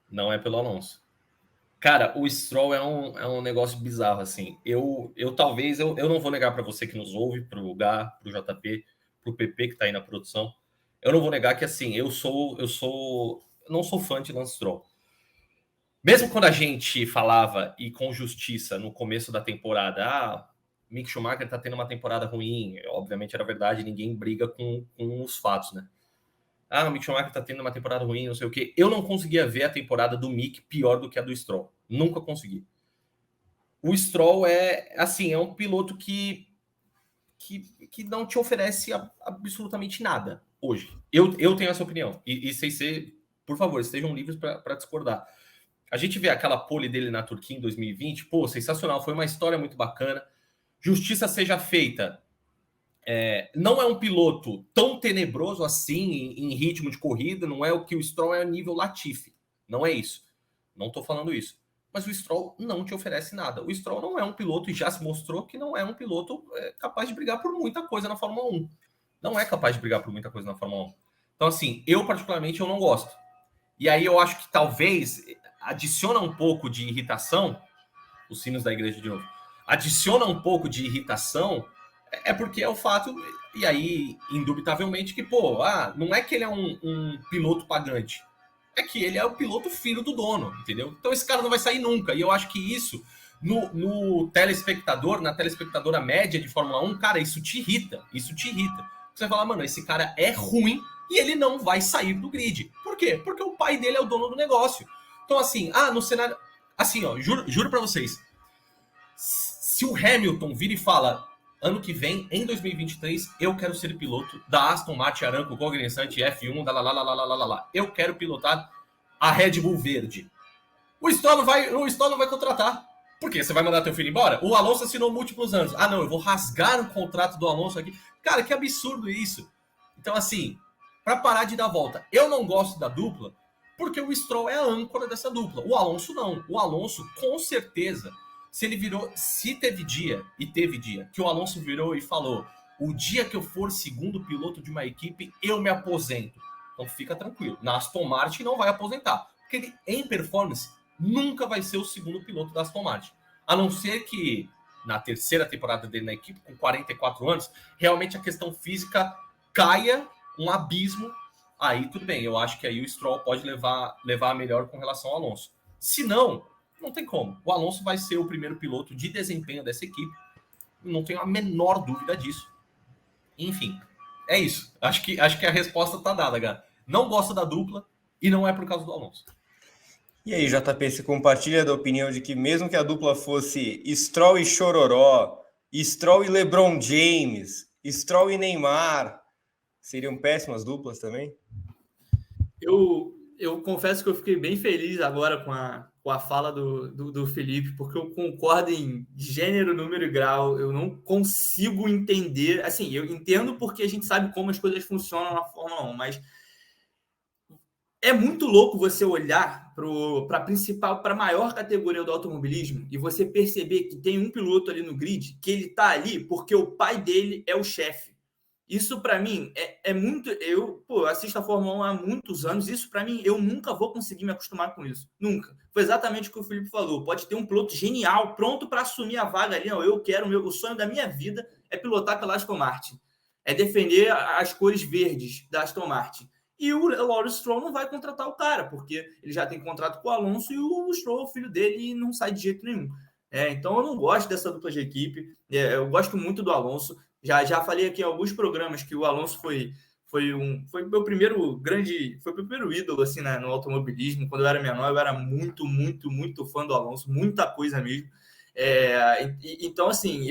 Não é pelo Alonso. Cara, o Stroll é um negócio bizarro, assim. Eu não vou negar para você que nos ouve, pro Gá, pro JP, pro PP que tá aí na produção. Eu não vou negar que, assim, eu não sou fã de Lance Stroll. Mesmo quando a gente falava, e com justiça, no começo da temporada, Mick Schumacher tá tendo uma temporada ruim, obviamente era verdade, ninguém briga com os fatos, né? O Mick Schumacher tá tendo uma temporada ruim, não sei o quê. Eu não conseguia ver a temporada do Mick pior do que a do Stroll. Nunca consegui. O Stroll é um piloto que não te oferece absolutamente nada hoje. Eu tenho essa opinião. E CC, por favor, estejam livres para discordar. A gente vê aquela pole dele na Turquia em 2020, pô, sensacional, foi uma história muito bacana. Justiça seja feita. Não é um piloto tão tenebroso assim em ritmo de corrida, não é o que o Stroll é nível Latifi, não é isso, não estou falando isso, mas o Stroll não te oferece nada. O Stroll não é um piloto, e já se mostrou que não é um piloto capaz de brigar por muita coisa na Fórmula 1, não é capaz de brigar por muita coisa na Fórmula 1. Então, assim, eu particularmente eu não gosto, e aí eu acho que talvez adiciona um pouco de irritação, os sinos da igreja de novo, adiciona um pouco de irritação. Porque é o fato, e aí, indubitavelmente, que, não é que ele é um piloto pagante, é que ele é o piloto filho do dono, entendeu? Então esse cara não vai sair nunca, e eu acho que isso, no telespectador, na telespectadora média de Fórmula 1, cara, isso te irrita. Você vai falar, mano, esse cara é ruim e ele não vai sair do grid. Por quê? Porque o pai dele é o dono do negócio. Então, assim, no cenário... Assim, ó, juro pra vocês, se o Hamilton vira e fala... Ano que vem, em 2023, eu quero ser piloto da Aston Martin Aramco Cognoscente F1, eu quero pilotar a Red Bull verde. O Stroll não vai contratar. Por quê? Você vai mandar teu filho embora? O Alonso assinou múltiplos anos. Não, eu vou rasgar o contrato do Alonso aqui. Cara, que absurdo isso. Então, assim, para parar de dar volta, eu não gosto da dupla porque o Stroll é a âncora dessa dupla. O Alonso não. O Alonso, com certeza... Se teve dia que o Alonso virou e falou: o dia que eu for segundo piloto de uma equipe, eu me aposento. Então fica tranquilo, na Aston Martin não vai aposentar, porque ele, em performance, nunca vai ser o segundo piloto da Aston Martin, a não ser que na terceira temporada dele na equipe, com 44 anos, realmente a questão física caia um abismo. Aí tudo bem, eu acho que aí o Stroll pode levar a melhor com relação ao Alonso. Se não tem como. O Alonso vai ser o primeiro piloto de desempenho dessa equipe. Não tenho a menor dúvida disso. Enfim, é isso. Acho que a resposta tá dada, cara. Não gosto da dupla e não é por causa do Alonso. E aí, JP, você compartilha da opinião de que mesmo que a dupla fosse Stroll e Chororó, Stroll e LeBron James, Stroll e Neymar, seriam péssimas duplas também? Eu confesso que eu fiquei bem feliz agora com a fala do Felipe, porque eu concordo em gênero, número e grau. Eu não consigo entender. Assim, eu entendo porque a gente sabe como as coisas funcionam na Fórmula 1, mas é muito louco você olhar para a principal, para a maior categoria do automobilismo e você perceber que tem um piloto ali no grid que ele está ali porque o pai dele é o chefe. Isso para mim é muito. Eu assisto a Fórmula 1 há muitos anos. Isso para mim, eu nunca vou conseguir me acostumar com isso. Nunca. Foi exatamente o que o Felipe falou. Pode ter um piloto genial, pronto para assumir a vaga ali. Não, eu quero, o sonho da minha vida é pilotar pela Aston Martin. É defender as cores verdes da Aston Martin. E o Lawrence Stroll não vai contratar o cara, porque ele já tem contrato com o Alonso e o Stroll, o filho dele, não sai de jeito nenhum. Então eu não gosto dessa dupla de equipe. Eu gosto muito do Alonso. Já falei aqui em alguns programas que o Alonso foi meu primeiro ídolo assim, no automobilismo. Quando eu era menor, eu era muito, muito, muito fã do Alonso, muita coisa mesmo. Então, assim,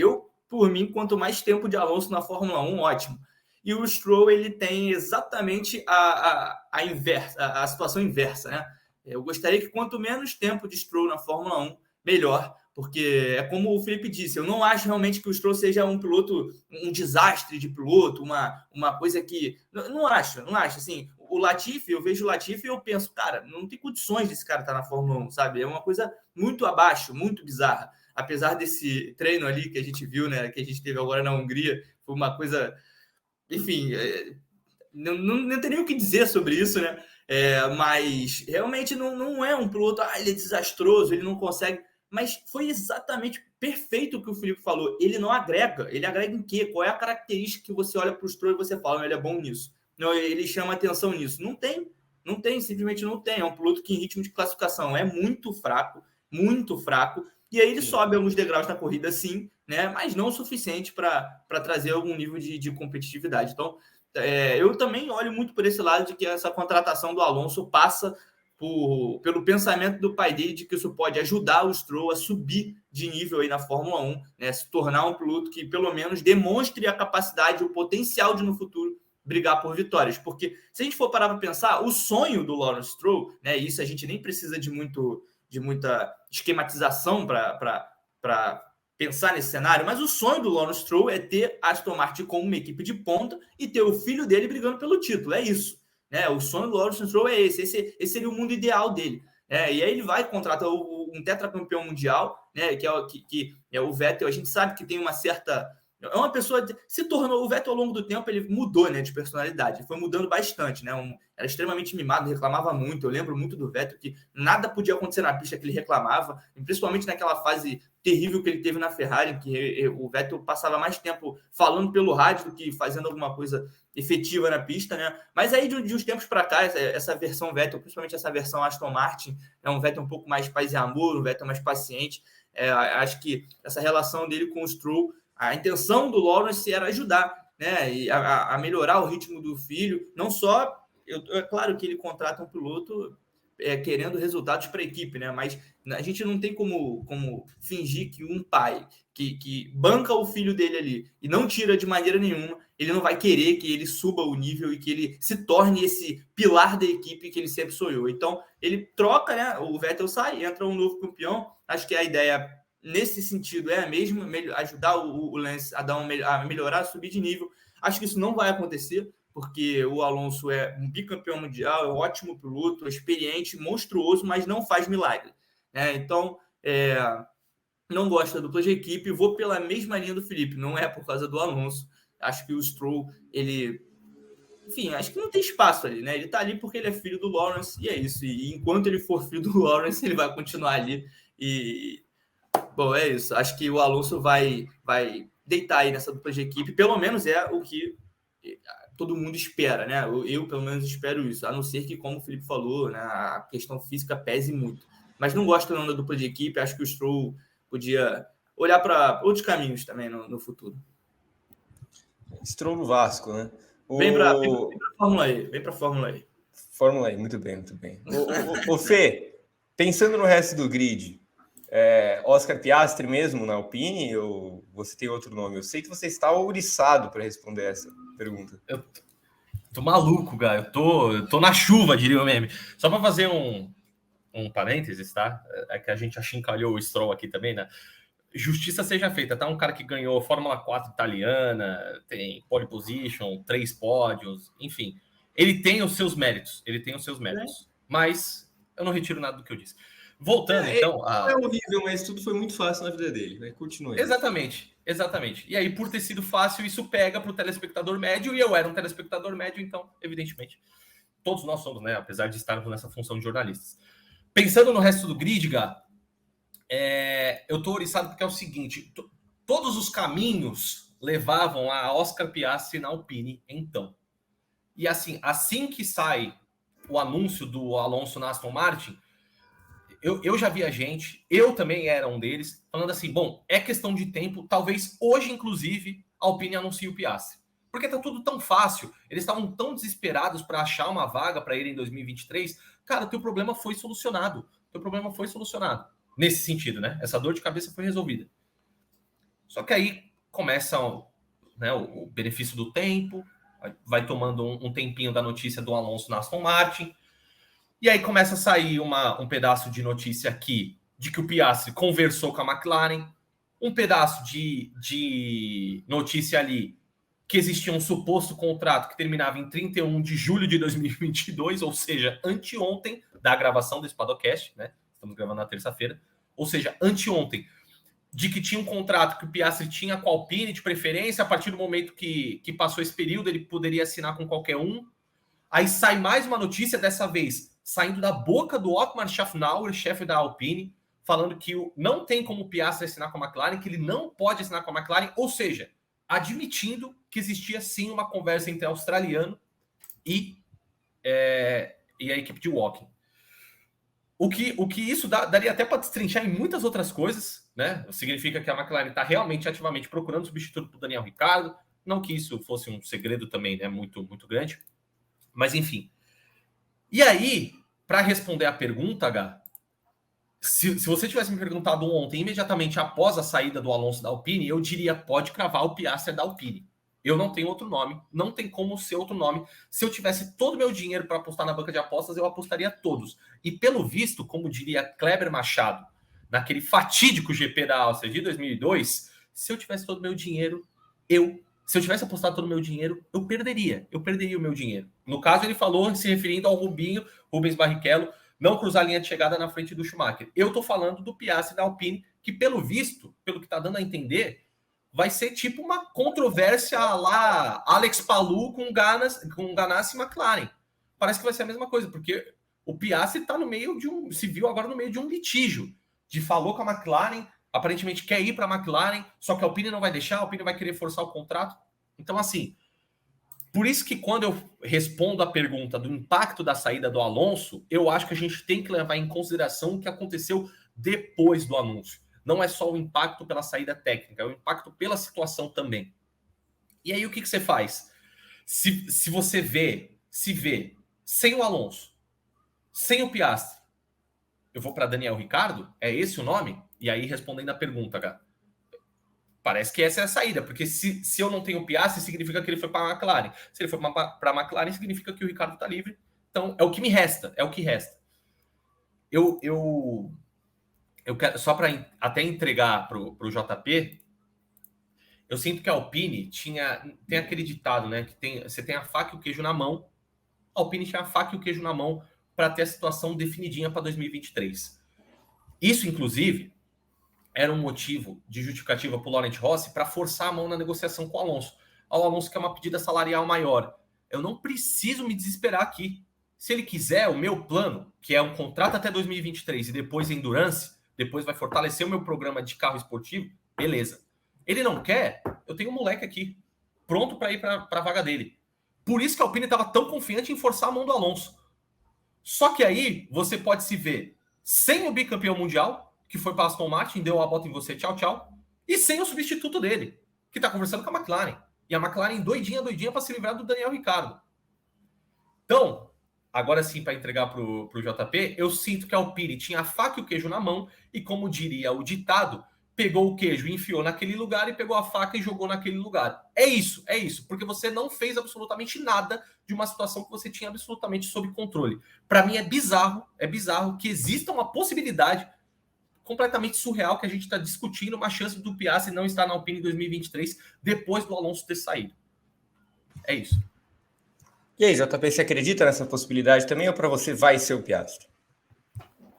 por mim, quanto mais tempo de Alonso na Fórmula 1, ótimo. E o Stroll, ele tem exatamente a situação inversa, né? Eu gostaria que quanto menos tempo de Stroll na Fórmula 1, melhor, porque é como o Felipe disse, eu não acho realmente que o Stroll seja um piloto, um desastre de piloto, uma coisa que... Não acho, assim, o Latifi, eu vejo o Latifi e eu penso, cara, não tem condições desse cara estar na Fórmula 1, sabe? É uma coisa muito abaixo, muito bizarra. Apesar desse treino ali que a gente viu, né, que a gente teve agora na Hungria, foi uma coisa... Enfim, não tem nem o que dizer sobre isso, né? Mas realmente não é um piloto, ele é desastroso, ele não consegue... Mas foi exatamente perfeito o que o Felipe falou. Ele não agrega. Ele agrega em quê? Qual é a característica que você olha para o Stroll e você fala, ele é bom nisso? Não, ele chama atenção nisso. Não tem, simplesmente não tem. É um piloto que em ritmo de classificação é muito fraco. E aí ele sobe alguns degraus na corrida, sim, né? Mas não o suficiente para trazer algum nível de competitividade. Então, eu também olho muito por esse lado de que essa contratação do Alonso passa pelo pensamento do pai dele de que isso pode ajudar o Stroll a subir de nível aí na Fórmula 1, né? Se tornar um piloto que pelo menos demonstre a capacidade, o potencial de no futuro brigar por vitórias. Porque se a gente for parar para pensar, o sonho do Lawrence Stroll, né? Isso a gente nem precisa de muita esquematização para pensar nesse cenário, mas o sonho do Lawrence Stroll é ter a Aston Martin como uma equipe de ponta e ter o filho dele brigando pelo título. É isso. O sonho do Lawrence Stroll é esse seria o mundo ideal dele. E aí ele vai contratar um tetracampeão mundial, né, que é o Vettel. A gente sabe que tem uma certa... É uma pessoa... Se tornou... O Vettel, ao longo do tempo, ele mudou, né, de personalidade. Ele foi mudando bastante, né? Era extremamente mimado, reclamava muito. Eu lembro muito do Vettel que nada podia acontecer na pista que ele reclamava, principalmente naquela fase terrível que ele teve na Ferrari, que o Vettel passava mais tempo falando pelo rádio do que fazendo alguma coisa efetiva na pista, né? Mas aí, de uns tempos para cá, essa versão Vettel, principalmente essa versão Aston Martin, é um Vettel um pouco mais paz e amor, um Vettel mais paciente. Acho que essa relação dele com o Stroll, a intenção do Lawrence era ajudar, né? E a melhorar o ritmo do filho. Não só... É claro que ele contrata um piloto querendo resultados para a equipe, né? Mas a gente não tem como fingir que um pai que banca o filho dele ali e não tira de maneira nenhuma, ele não vai querer que ele suba o nível e que ele se torne esse pilar da equipe que ele sempre sonhou. Então, ele troca, né? O Vettel sai, entra um novo campeão. Acho que a ideia, nesse sentido, é a mesma, ajudar o Lance a melhorar, a subir de nível. Acho que isso não vai acontecer, porque o Alonso é um bicampeão mundial, é um ótimo piloto, experiente, monstruoso, mas não faz milagre. Então, não gosto da dupla de equipe, vou pela mesma linha do Felipe, não é por causa do Alonso. Acho que o Stroll, enfim, acho que não tem espaço ali, né? Ele tá ali porque ele é filho do Lawrence, e é isso. E enquanto ele for filho do Lawrence, ele vai continuar ali. Bom, é isso. Acho que o Alonso vai deitar aí nessa dupla de equipe, pelo menos é o que todo mundo espera, né? Eu pelo menos espero isso, a não ser que, como o Felipe falou, né, a questão física pese muito. Mas não gosto não da dupla de equipe, acho que o Stroll podia olhar para outros caminhos também no futuro. Stroll no Vasco, né? Vem para a Fórmula E, Fórmula E, muito bem. O Fê, Pensando no resto do grid, Oscar Piastri mesmo na Alpine ou você tem outro nome? Eu sei que você está ouriçado para responder essa pergunta. Eu tô maluco, cara. Eu tô na chuva, diria o meme. Só para fazer um parênteses, tá? É que a gente achincalhou o Stroll aqui também, né? Justiça seja feita, tá? Um cara que ganhou Fórmula 4 italiana, tem pole position, 3 pódios, enfim. Ele tem os seus méritos, mas eu não retiro nada do que eu disse. Voltando, então... É horrível, mas tudo foi muito fácil na vida dele, né? Continue. Exatamente. E aí, por ter sido fácil, isso pega para o telespectador médio, e eu era um telespectador médio, então, evidentemente, todos nós somos, né? Apesar de estarmos nessa função de jornalistas. Pensando no resto do grid, Gá, eu tô oriçado porque é o seguinte, todos os caminhos levavam a Oscar Piastri na Alpine, então. E assim que sai o anúncio do Alonso na Aston Martin, eu já vi gente, eu também era um deles, falando assim, bom, é questão de tempo, talvez hoje, inclusive, a Alpine anuncie o Piastri. Porque tá tudo tão fácil, eles estavam tão desesperados para achar uma vaga para ele em 2023, cara, teu problema foi solucionado. Nesse sentido, né? Essa dor de cabeça foi resolvida. Só que aí começa né, o benefício do tempo, vai tomando um tempinho da notícia do Alonso na Aston Martin, e aí começa a sair um pedaço de notícia aqui de que o Piastri conversou com a McLaren, um pedaço de notícia ali que existia um suposto contrato que terminava em 31 de julho de 2022, ou seja, anteontem da gravação desse Paddockcast, né? Estamos gravando na terça-feira, ou seja, anteontem, de que tinha um contrato que o Piastri tinha com a Alpine de preferência, a partir do momento que passou esse período, ele poderia assinar com qualquer um. Aí sai mais uma notícia, dessa vez saindo da boca do Otmar Szafnauer, chefe da Alpine, falando que não tem como o Piastri assinar com a McLaren, que ele não pode assinar com a McLaren, ou seja, admitindo que existia sim uma conversa entre australiano e a equipe de Woking. O que isso daria até para destrinchar em muitas outras coisas, né? Significa que a McLaren está realmente ativamente procurando substituto para o Daniel Ricciardo, não que isso fosse um segredo também, né? Muito, muito grande. Mas enfim. E aí, para responder a pergunta, H, se você tivesse me perguntado ontem, imediatamente após a saída do Alonso da Alpine, eu diria, pode cravar o Piastri da Alpine. Eu não tenho outro nome, não tem como ser outro nome. Se eu tivesse todo o meu dinheiro para apostar na banca de apostas, eu apostaria todos. E pelo visto, como diria Kleber Machado, naquele fatídico GP da Áustria de 2002, se eu tivesse todo o meu dinheiro, se eu tivesse apostado todo o meu dinheiro, eu perderia o meu dinheiro. No caso, ele falou, se referindo ao Rubens Barrichello, não cruzar a linha de chegada na frente do Schumacher. Eu tô falando do Piastri da Alpine, que pelo visto, pelo que tá dando a entender, vai ser tipo uma controvérsia lá, Alex Palou com Ganassi e McLaren. Parece que vai ser a mesma coisa, porque o Piastri tá no meio se viu agora no meio de um litígio, falou com a McLaren, aparentemente quer ir para a McLaren, só que a Alpine não vai deixar, a Alpine vai querer forçar o contrato. Então, assim, por isso que quando eu respondo a pergunta do impacto da saída do Alonso, eu acho que a gente tem que levar em consideração o que aconteceu depois do anúncio. Não é só o impacto pela saída técnica, é o impacto pela situação também. E aí o que você faz? Se você vê sem o Alonso, sem o Piastri, eu vou para Daniel Ricciardo? É esse o nome? E aí, respondendo a pergunta, cara, parece que essa é a saída, porque se eu não tenho o Piastri, significa que ele foi para a McLaren. Se ele foi para a McLaren, significa que o Ricciardo está livre. Então, é o que me resta, é o que resta. Eu quero, só para até entregar para o JP, eu sinto que a Alpine tem aquele ditado, né? Que você tem a faca e o queijo na mão. A Alpine tinha a faca e o queijo na mão para ter a situação definidinha para 2023. Isso, inclusive, era um motivo de justificativa para o Laurent Rossi para forçar a mão na negociação com o Alonso. O Alonso quer uma pedida salarial maior. Eu não preciso me desesperar aqui. Se ele quiser, o meu plano, que é um contrato até 2023 e depois endurance, depois vai fortalecer o meu programa de carro esportivo, beleza. Ele não quer, eu tenho um moleque aqui, pronto para ir para a vaga dele. Por isso que a Alpine estava tão confiante em forçar a mão do Alonso. Só que aí você pode se ver sem o bicampeão mundial, que foi para Aston Martin, deu a bota em você, tchau, tchau, e sem o substituto dele, que está conversando com a McLaren. E a McLaren doidinha para se livrar do Daniel Ricciardo. Então, agora sim para entregar para o JP, eu sinto que a Alpine tinha a faca e o queijo na mão e, como diria o ditado, pegou o queijo, enfiou naquele lugar e pegou a faca e jogou naquele lugar. É isso, porque você não fez absolutamente nada de uma situação que você tinha absolutamente sob controle. Para mim é bizarro que exista uma possibilidade completamente surreal que a gente está discutindo uma chance do Piastri não estar na Alpine em 2023 depois do Alonso ter saído. É isso. E aí, JP, você acredita nessa possibilidade também ou para você vai ser o Piastri?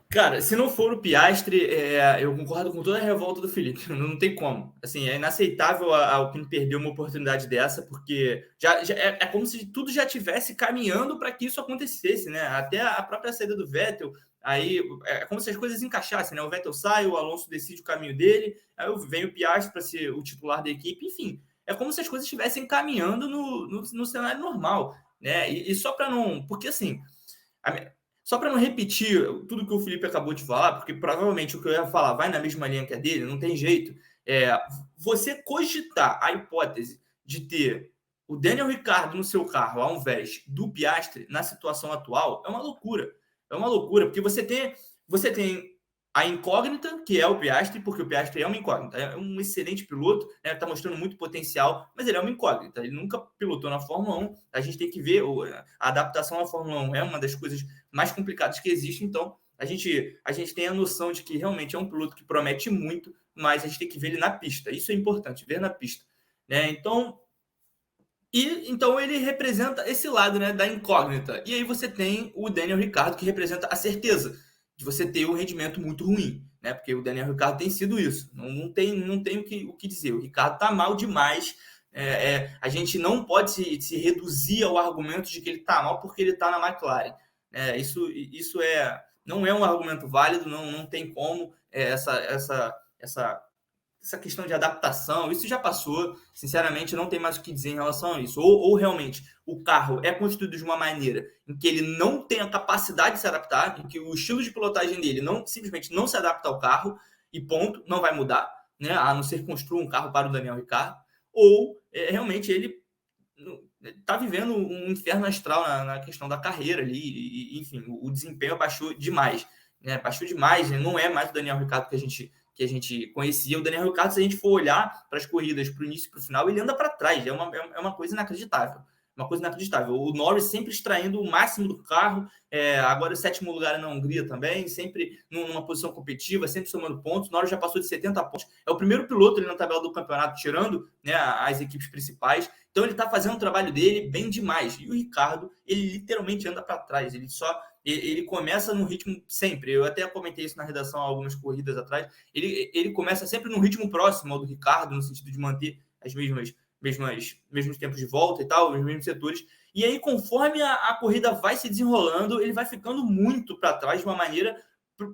Cara, se não for o Piastri, eu concordo com toda a revolta do Felipe. Não tem como. Assim, é inaceitável a Alpine perder uma oportunidade dessa, porque já é como se tudo já estivesse caminhando para que isso acontecesse, né? Até a própria saída do Vettel, aí é como se as coisas encaixassem, né? O Vettel sai, o Alonso decide o caminho dele, aí vem o Piastri para ser o titular da equipe, enfim. É como se as coisas estivessem caminhando no cenário normal, né? E só para não... Porque, assim... Só para não repetir tudo que o Felipe acabou de falar, porque provavelmente o que eu ia falar vai na mesma linha que a dele, não tem jeito. Você cogitar a hipótese de ter o Daniel Ricciardo no seu carro ao invés do Piastri na situação atual é uma loucura. É uma loucura, porque você tem a incógnita, que é o Piastri, porque o Piastri é uma incógnita, é um excelente piloto, né, está mostrando muito potencial, mas ele é uma incógnita, ele nunca pilotou na Fórmula 1, a gente tem que ver, a adaptação à Fórmula 1 é uma das coisas mais complicadas que existe, então a gente tem a noção de que realmente é um piloto que promete muito, mas a gente tem que ver ele na pista, isso é importante, ver na pista, né, então ele representa esse lado, né, da incógnita, e aí você tem o Daniel Ricciardo, que representa a certeza de você ter um rendimento muito ruim, né? Porque o Daniel Ricciardo tem sido isso. Não tem o que dizer. O Ricciardo está mal demais. A gente não pode se reduzir ao argumento de que ele está mal porque ele está na McLaren. Isso não é um argumento válido, não tem como essa questão de adaptação, isso já passou, sinceramente, não tem mais o que dizer em relação a isso. Ou realmente o carro é construído de uma maneira em que ele não tem a capacidade de se adaptar, em que o estilo de pilotagem dele simplesmente não se adapta ao carro, e ponto, não vai mudar, né? A não ser que construa um carro para o Daniel Ricciardo, ou realmente ele está vivendo um inferno astral na questão da carreira ali, e enfim, o desempenho baixou demais. Baixou demais, né? Não é mais o Daniel Ricciardo que a gente conhecia. O Daniel Ricciardo, se a gente for olhar para as corridas, para o início e para o final, ele anda para trás. É uma coisa inacreditável. O Norris sempre extraindo o máximo do carro. Agora, o 7º lugar na Hungria também, sempre numa posição competitiva, sempre somando pontos. O Norris já passou de 70 pontos. É o primeiro piloto ali na tabela do campeonato, tirando, né, as equipes principais. Então, ele está fazendo o trabalho dele bem demais. E o Ricciardo, ele literalmente anda para trás. Ele começa no ritmo sempre. Eu até comentei isso na redação algumas corridas atrás. Ele começa sempre num ritmo próximo ao do Ricciardo, no sentido de manter as mesmos tempos de volta e tal, os mesmos setores. E aí, conforme a corrida vai se desenrolando, ele vai ficando muito para trás de uma maneira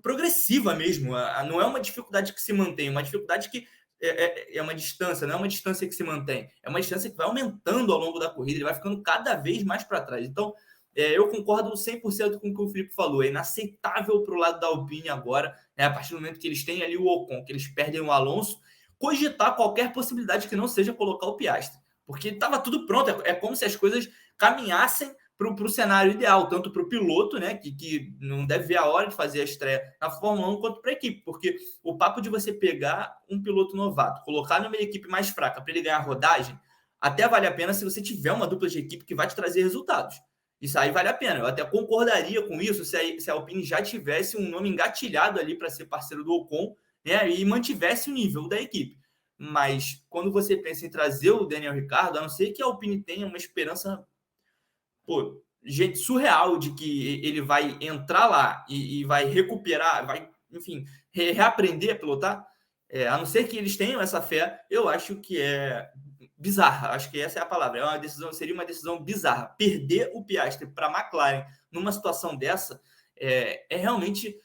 progressiva mesmo. Não é uma dificuldade que se mantém, é uma dificuldade que é uma distância, não é uma distância que se mantém, é uma distância que vai aumentando ao longo da corrida, ele vai ficando cada vez mais para trás. Então, eu concordo 100% com o que o Felipe falou. É inaceitável para o lado da Alpine agora, a partir do momento que eles têm ali o Ocon, que eles perdem o Alonso, cogitar qualquer possibilidade que não seja colocar o Piastri. Porque estava tudo pronto. É como se as coisas caminhassem para o cenário ideal, tanto para o piloto, né, que não deve ver a hora de fazer a estreia na Fórmula 1, quanto para a equipe. Porque o papo de você pegar um piloto novato, colocar numa equipe mais fraca para ele ganhar rodagem, até vale a pena se você tiver uma dupla de equipe que vai te trazer resultados. Isso aí vale a pena. Eu até concordaria com isso se a Alpine já tivesse um nome engatilhado ali para ser parceiro do Ocon, né, e mantivesse o nível da equipe. Mas quando você pensa em trazer o Daniel Ricciardo, a não ser que a Alpine tenha uma esperança surreal de que ele vai entrar lá e vai recuperar, vai, enfim, reaprender a pilotar, a não ser que eles tenham essa fé, eu acho que é bizarra, acho que essa é a palavra. Seria uma decisão bizarra. Perder o Piastri para a McLaren numa situação dessa é realmente...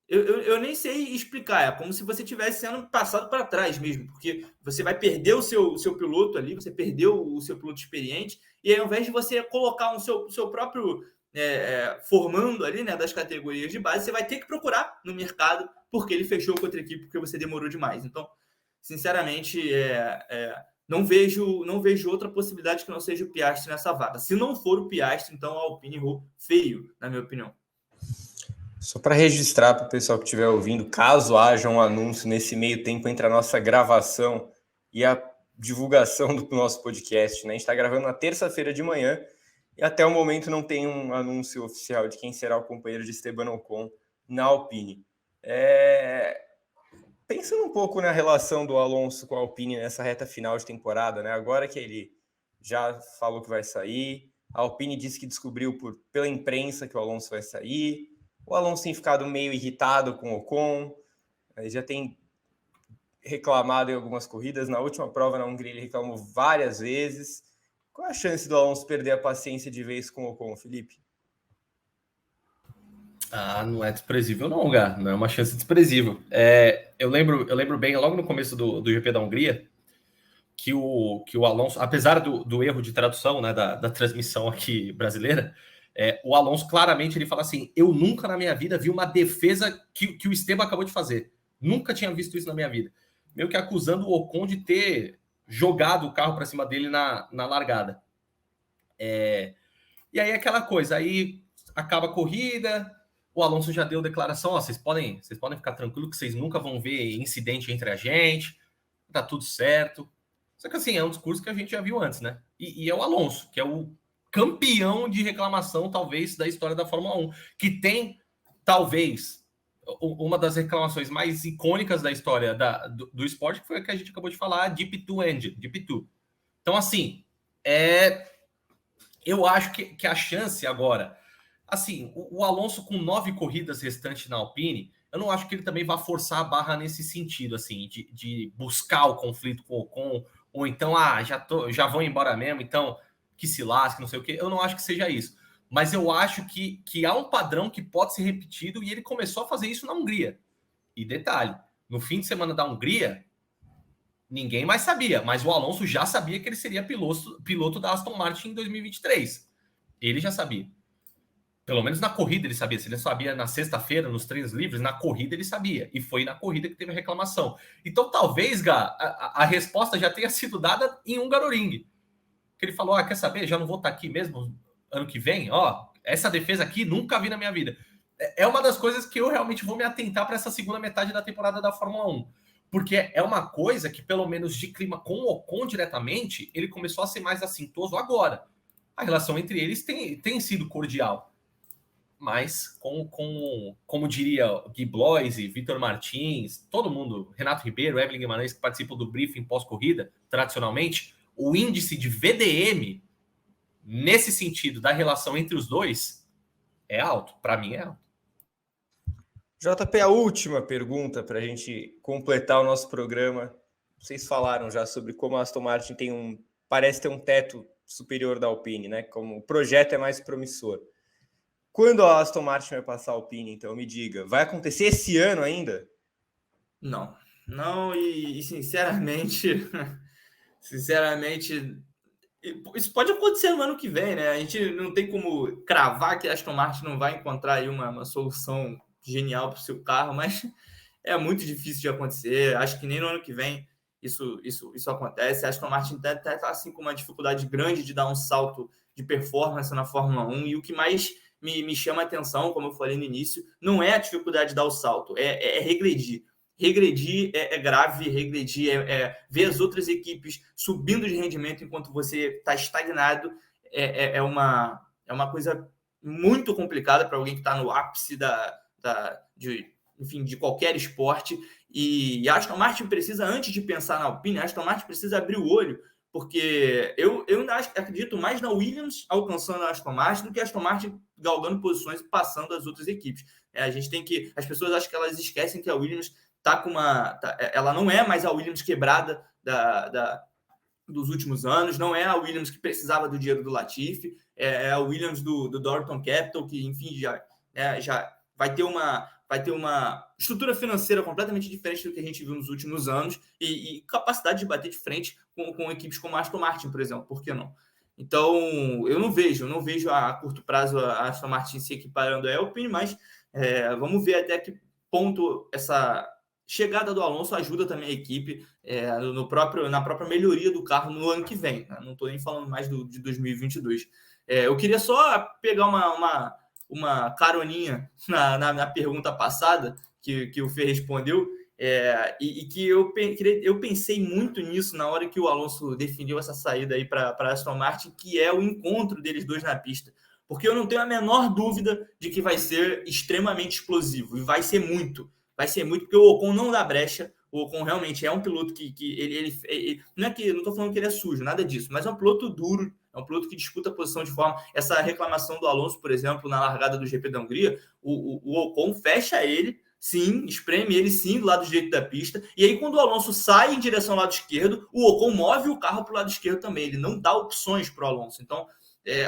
Eu nem sei explicar, é como se você estivesse sendo passado para trás mesmo, porque você vai perder o seu piloto ali, você perdeu o seu piloto experiente, e aí, ao invés de você colocar o seu próprio formando ali, né, das categorias de base, você vai ter que procurar no mercado, porque ele fechou com outra equipe, porque você demorou demais. Então, sinceramente, não vejo outra possibilidade que não seja o Piastri nessa vaga. Se não for o Piastri, então a Alpine errou feio, na minha opinião. Só para registrar para o pessoal que estiver ouvindo, caso haja um anúncio nesse meio tempo entre a nossa gravação e a divulgação do nosso podcast, né? A gente está gravando na terça-feira de manhã e até o momento não tem um anúncio oficial de quem será o companheiro de Esteban Ocon na Alpine. Pensando um pouco na relação do Alonso com a Alpine nessa reta final de temporada, né? Agora que ele já falou que vai sair, a Alpine disse que descobriu pela imprensa que o Alonso vai sair, o Alonso tem ficado meio irritado com o Ocon, ele já tem reclamado em algumas corridas, na última prova na Hungria ele reclamou várias vezes. Qual é a chance do Alonso perder a paciência de vez com o Ocon, Felipe? Não é desprezível não, Gá. Não é uma chance desprezível. Eu lembro bem, logo no começo do GP da Hungria, que o Alonso, apesar do erro de tradução, né, da transmissão aqui brasileira, o Alonso claramente ele fala assim: eu nunca na minha vida vi uma defesa que o Esteban acabou de fazer. Nunca tinha visto isso na minha vida. Meio que acusando o Ocon de ter jogado o carro para cima dele na largada. E aí aquela coisa, aí acaba a corrida, o Alonso já deu declaração: vocês podem ficar tranquilos que vocês nunca vão ver incidente entre a gente, tá tudo certo. Só que assim, é um discurso que a gente já viu antes, né? E é o Alonso, que é o campeão de reclamação, talvez, da história da Fórmula 1, que tem, talvez, uma das reclamações mais icônicas da história do esporte, que foi a que a gente acabou de falar, Deep 2 Engine, Deep 2. Então, assim, eu acho que a chance agora, assim, o Alonso com 9 corridas restantes na Alpine, eu não acho que ele também vai forçar a barra nesse sentido, assim, de buscar o conflito com o Ocon, ou então, já vão embora mesmo, então que se lasque, não sei o quê. Eu não acho que seja isso. Mas eu acho que há um padrão que pode ser repetido e ele começou a fazer isso na Hungria. E detalhe, no fim de semana da Hungria, ninguém mais sabia, mas o Alonso já sabia que ele seria piloto da Aston Martin em 2023. Ele já sabia. Pelo menos na corrida ele sabia. Se ele sabia na sexta-feira, nos treinos livres, na corrida ele sabia. E foi na corrida que teve a reclamação. Então, talvez, Gá, a resposta já tenha sido dada em Hungaroring. Que ele falou: quer saber? Já não vou estar aqui mesmo ano que vem? Essa defesa aqui nunca vi na minha vida. É uma das coisas que eu realmente vou me atentar para essa segunda metade da temporada da Fórmula 1. Porque é uma coisa que, pelo menos de clima com o Ocon diretamente, ele começou a ser mais assintoso agora. A relação entre eles tem sido cordial. Mas, como diria Gui Bloise, Vitor Martins, todo mundo, Renato Ribeiro, Evelyn Guimarães, que participam do briefing pós-corrida, tradicionalmente, o índice de VDM, nesse sentido da relação entre os dois, é alto. Para mim, é alto. JP, a última pergunta para a gente completar o nosso programa. Vocês falaram já sobre como a Aston Martin parece ter um teto superior da Alpine, né? Como o projeto é mais promissor. Quando a Aston Martin vai passar a Alpine, então, me diga, vai acontecer esse ano ainda? Não, e sinceramente, isso pode acontecer no ano que vem, né? A gente não tem como cravar que a Aston Martin não vai encontrar aí uma solução genial para o seu carro, mas é muito difícil de acontecer. Acho que nem no ano que vem isso acontece. A Aston Martin está assim, com uma dificuldade grande de dar um salto de performance na Fórmula 1, e o que mais me chama a atenção, como eu falei no início, não é a dificuldade de dar o salto, é regredir. Regredir é grave, regredir ver as outras equipes subindo de rendimento enquanto você está estagnado, é uma coisa muito complicada para alguém que está no ápice de qualquer esporte. E a Aston Martin precisa, antes de pensar na Alpine, a Aston Martin precisa abrir o olho, porque eu ainda acredito mais na Williams alcançando a Aston Martin do que a Aston Martin galgando posições e passando as outras equipes. As pessoas acham que elas esquecem que a Williams ela não é mais a Williams quebrada dos últimos anos, não é a Williams que precisava do dinheiro do Latifi, é a Williams do Dorilton Capital, que, enfim, já vai ter uma estrutura financeira completamente diferente do que a gente viu nos últimos anos e capacidade de bater de frente com equipes como a Aston Martin, por exemplo. Por que não? Então, eu não vejo a curto prazo a Aston Martin se equiparando à Alpine, mas vamos ver até que ponto essa chegada do Alonso ajuda também a equipe na própria melhoria do carro no ano que vem, né? Não estou nem falando mais de 2022. Eu queria só pegar uma caroninha na pergunta passada que o Fê respondeu, e que eu pensei muito nisso na hora que o Alonso definiu essa saída aí para Aston Martin, que é o encontro deles dois na pista. Porque eu não tenho a menor dúvida de que vai ser extremamente explosivo, e vai ser muito, porque o Ocon não dá brecha. O Ocon realmente é um piloto que ele não estou falando que ele é sujo, nada disso, mas é um piloto duro, é um piloto que disputa a posição de forma. Essa reclamação do Alonso, por exemplo, na largada do GP da Hungria, o Ocon fecha ele, sim, espreme ele sim do lado direito da pista, e aí quando o Alonso sai em direção ao lado esquerdo, o Ocon move o carro para o lado esquerdo também, ele não dá opções para o Alonso. Então,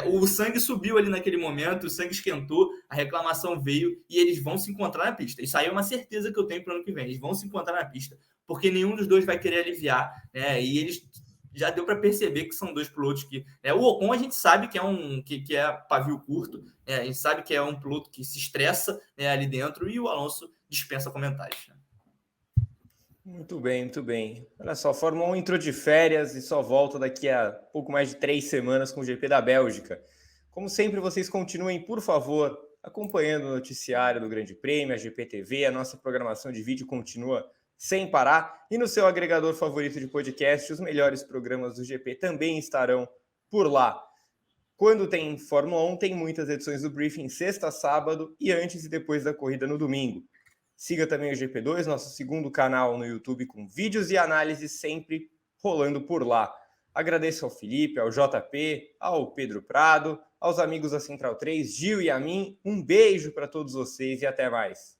o sangue subiu ali naquele momento, o sangue esquentou, a reclamação veio e eles vão se encontrar na pista. Isso aí é uma certeza que eu tenho para o ano que vem. Eles vão se encontrar na pista, porque nenhum dos dois vai querer aliviar, né? E eles já deu para perceber que são dois pilotos que... o Ocon a gente sabe que é pavio curto, a gente sabe que é um piloto que se estressa, né, ali dentro, e o Alonso dispensa comentários, né? Muito bem, muito bem. Olha só, a Fórmula 1 entrou de férias e só volta daqui a pouco mais de 3 semanas com o GP da Bélgica. Como sempre, vocês continuem, por favor, acompanhando o noticiário do Grande Prêmio, a GPTV, a nossa programação de vídeo continua sem parar. E no seu agregador favorito de podcast, os melhores programas do GP também estarão por lá. Quando tem Fórmula 1, tem muitas edições do Briefing sexta, sábado e antes e depois da corrida no domingo. Siga também o GP2, nosso segundo canal no YouTube, com vídeos e análises sempre rolando por lá. Agradeço ao Felipe, ao JP, ao Pedro Prado, aos amigos da Central 3, Gil e a mim. Um beijo para todos vocês e até mais.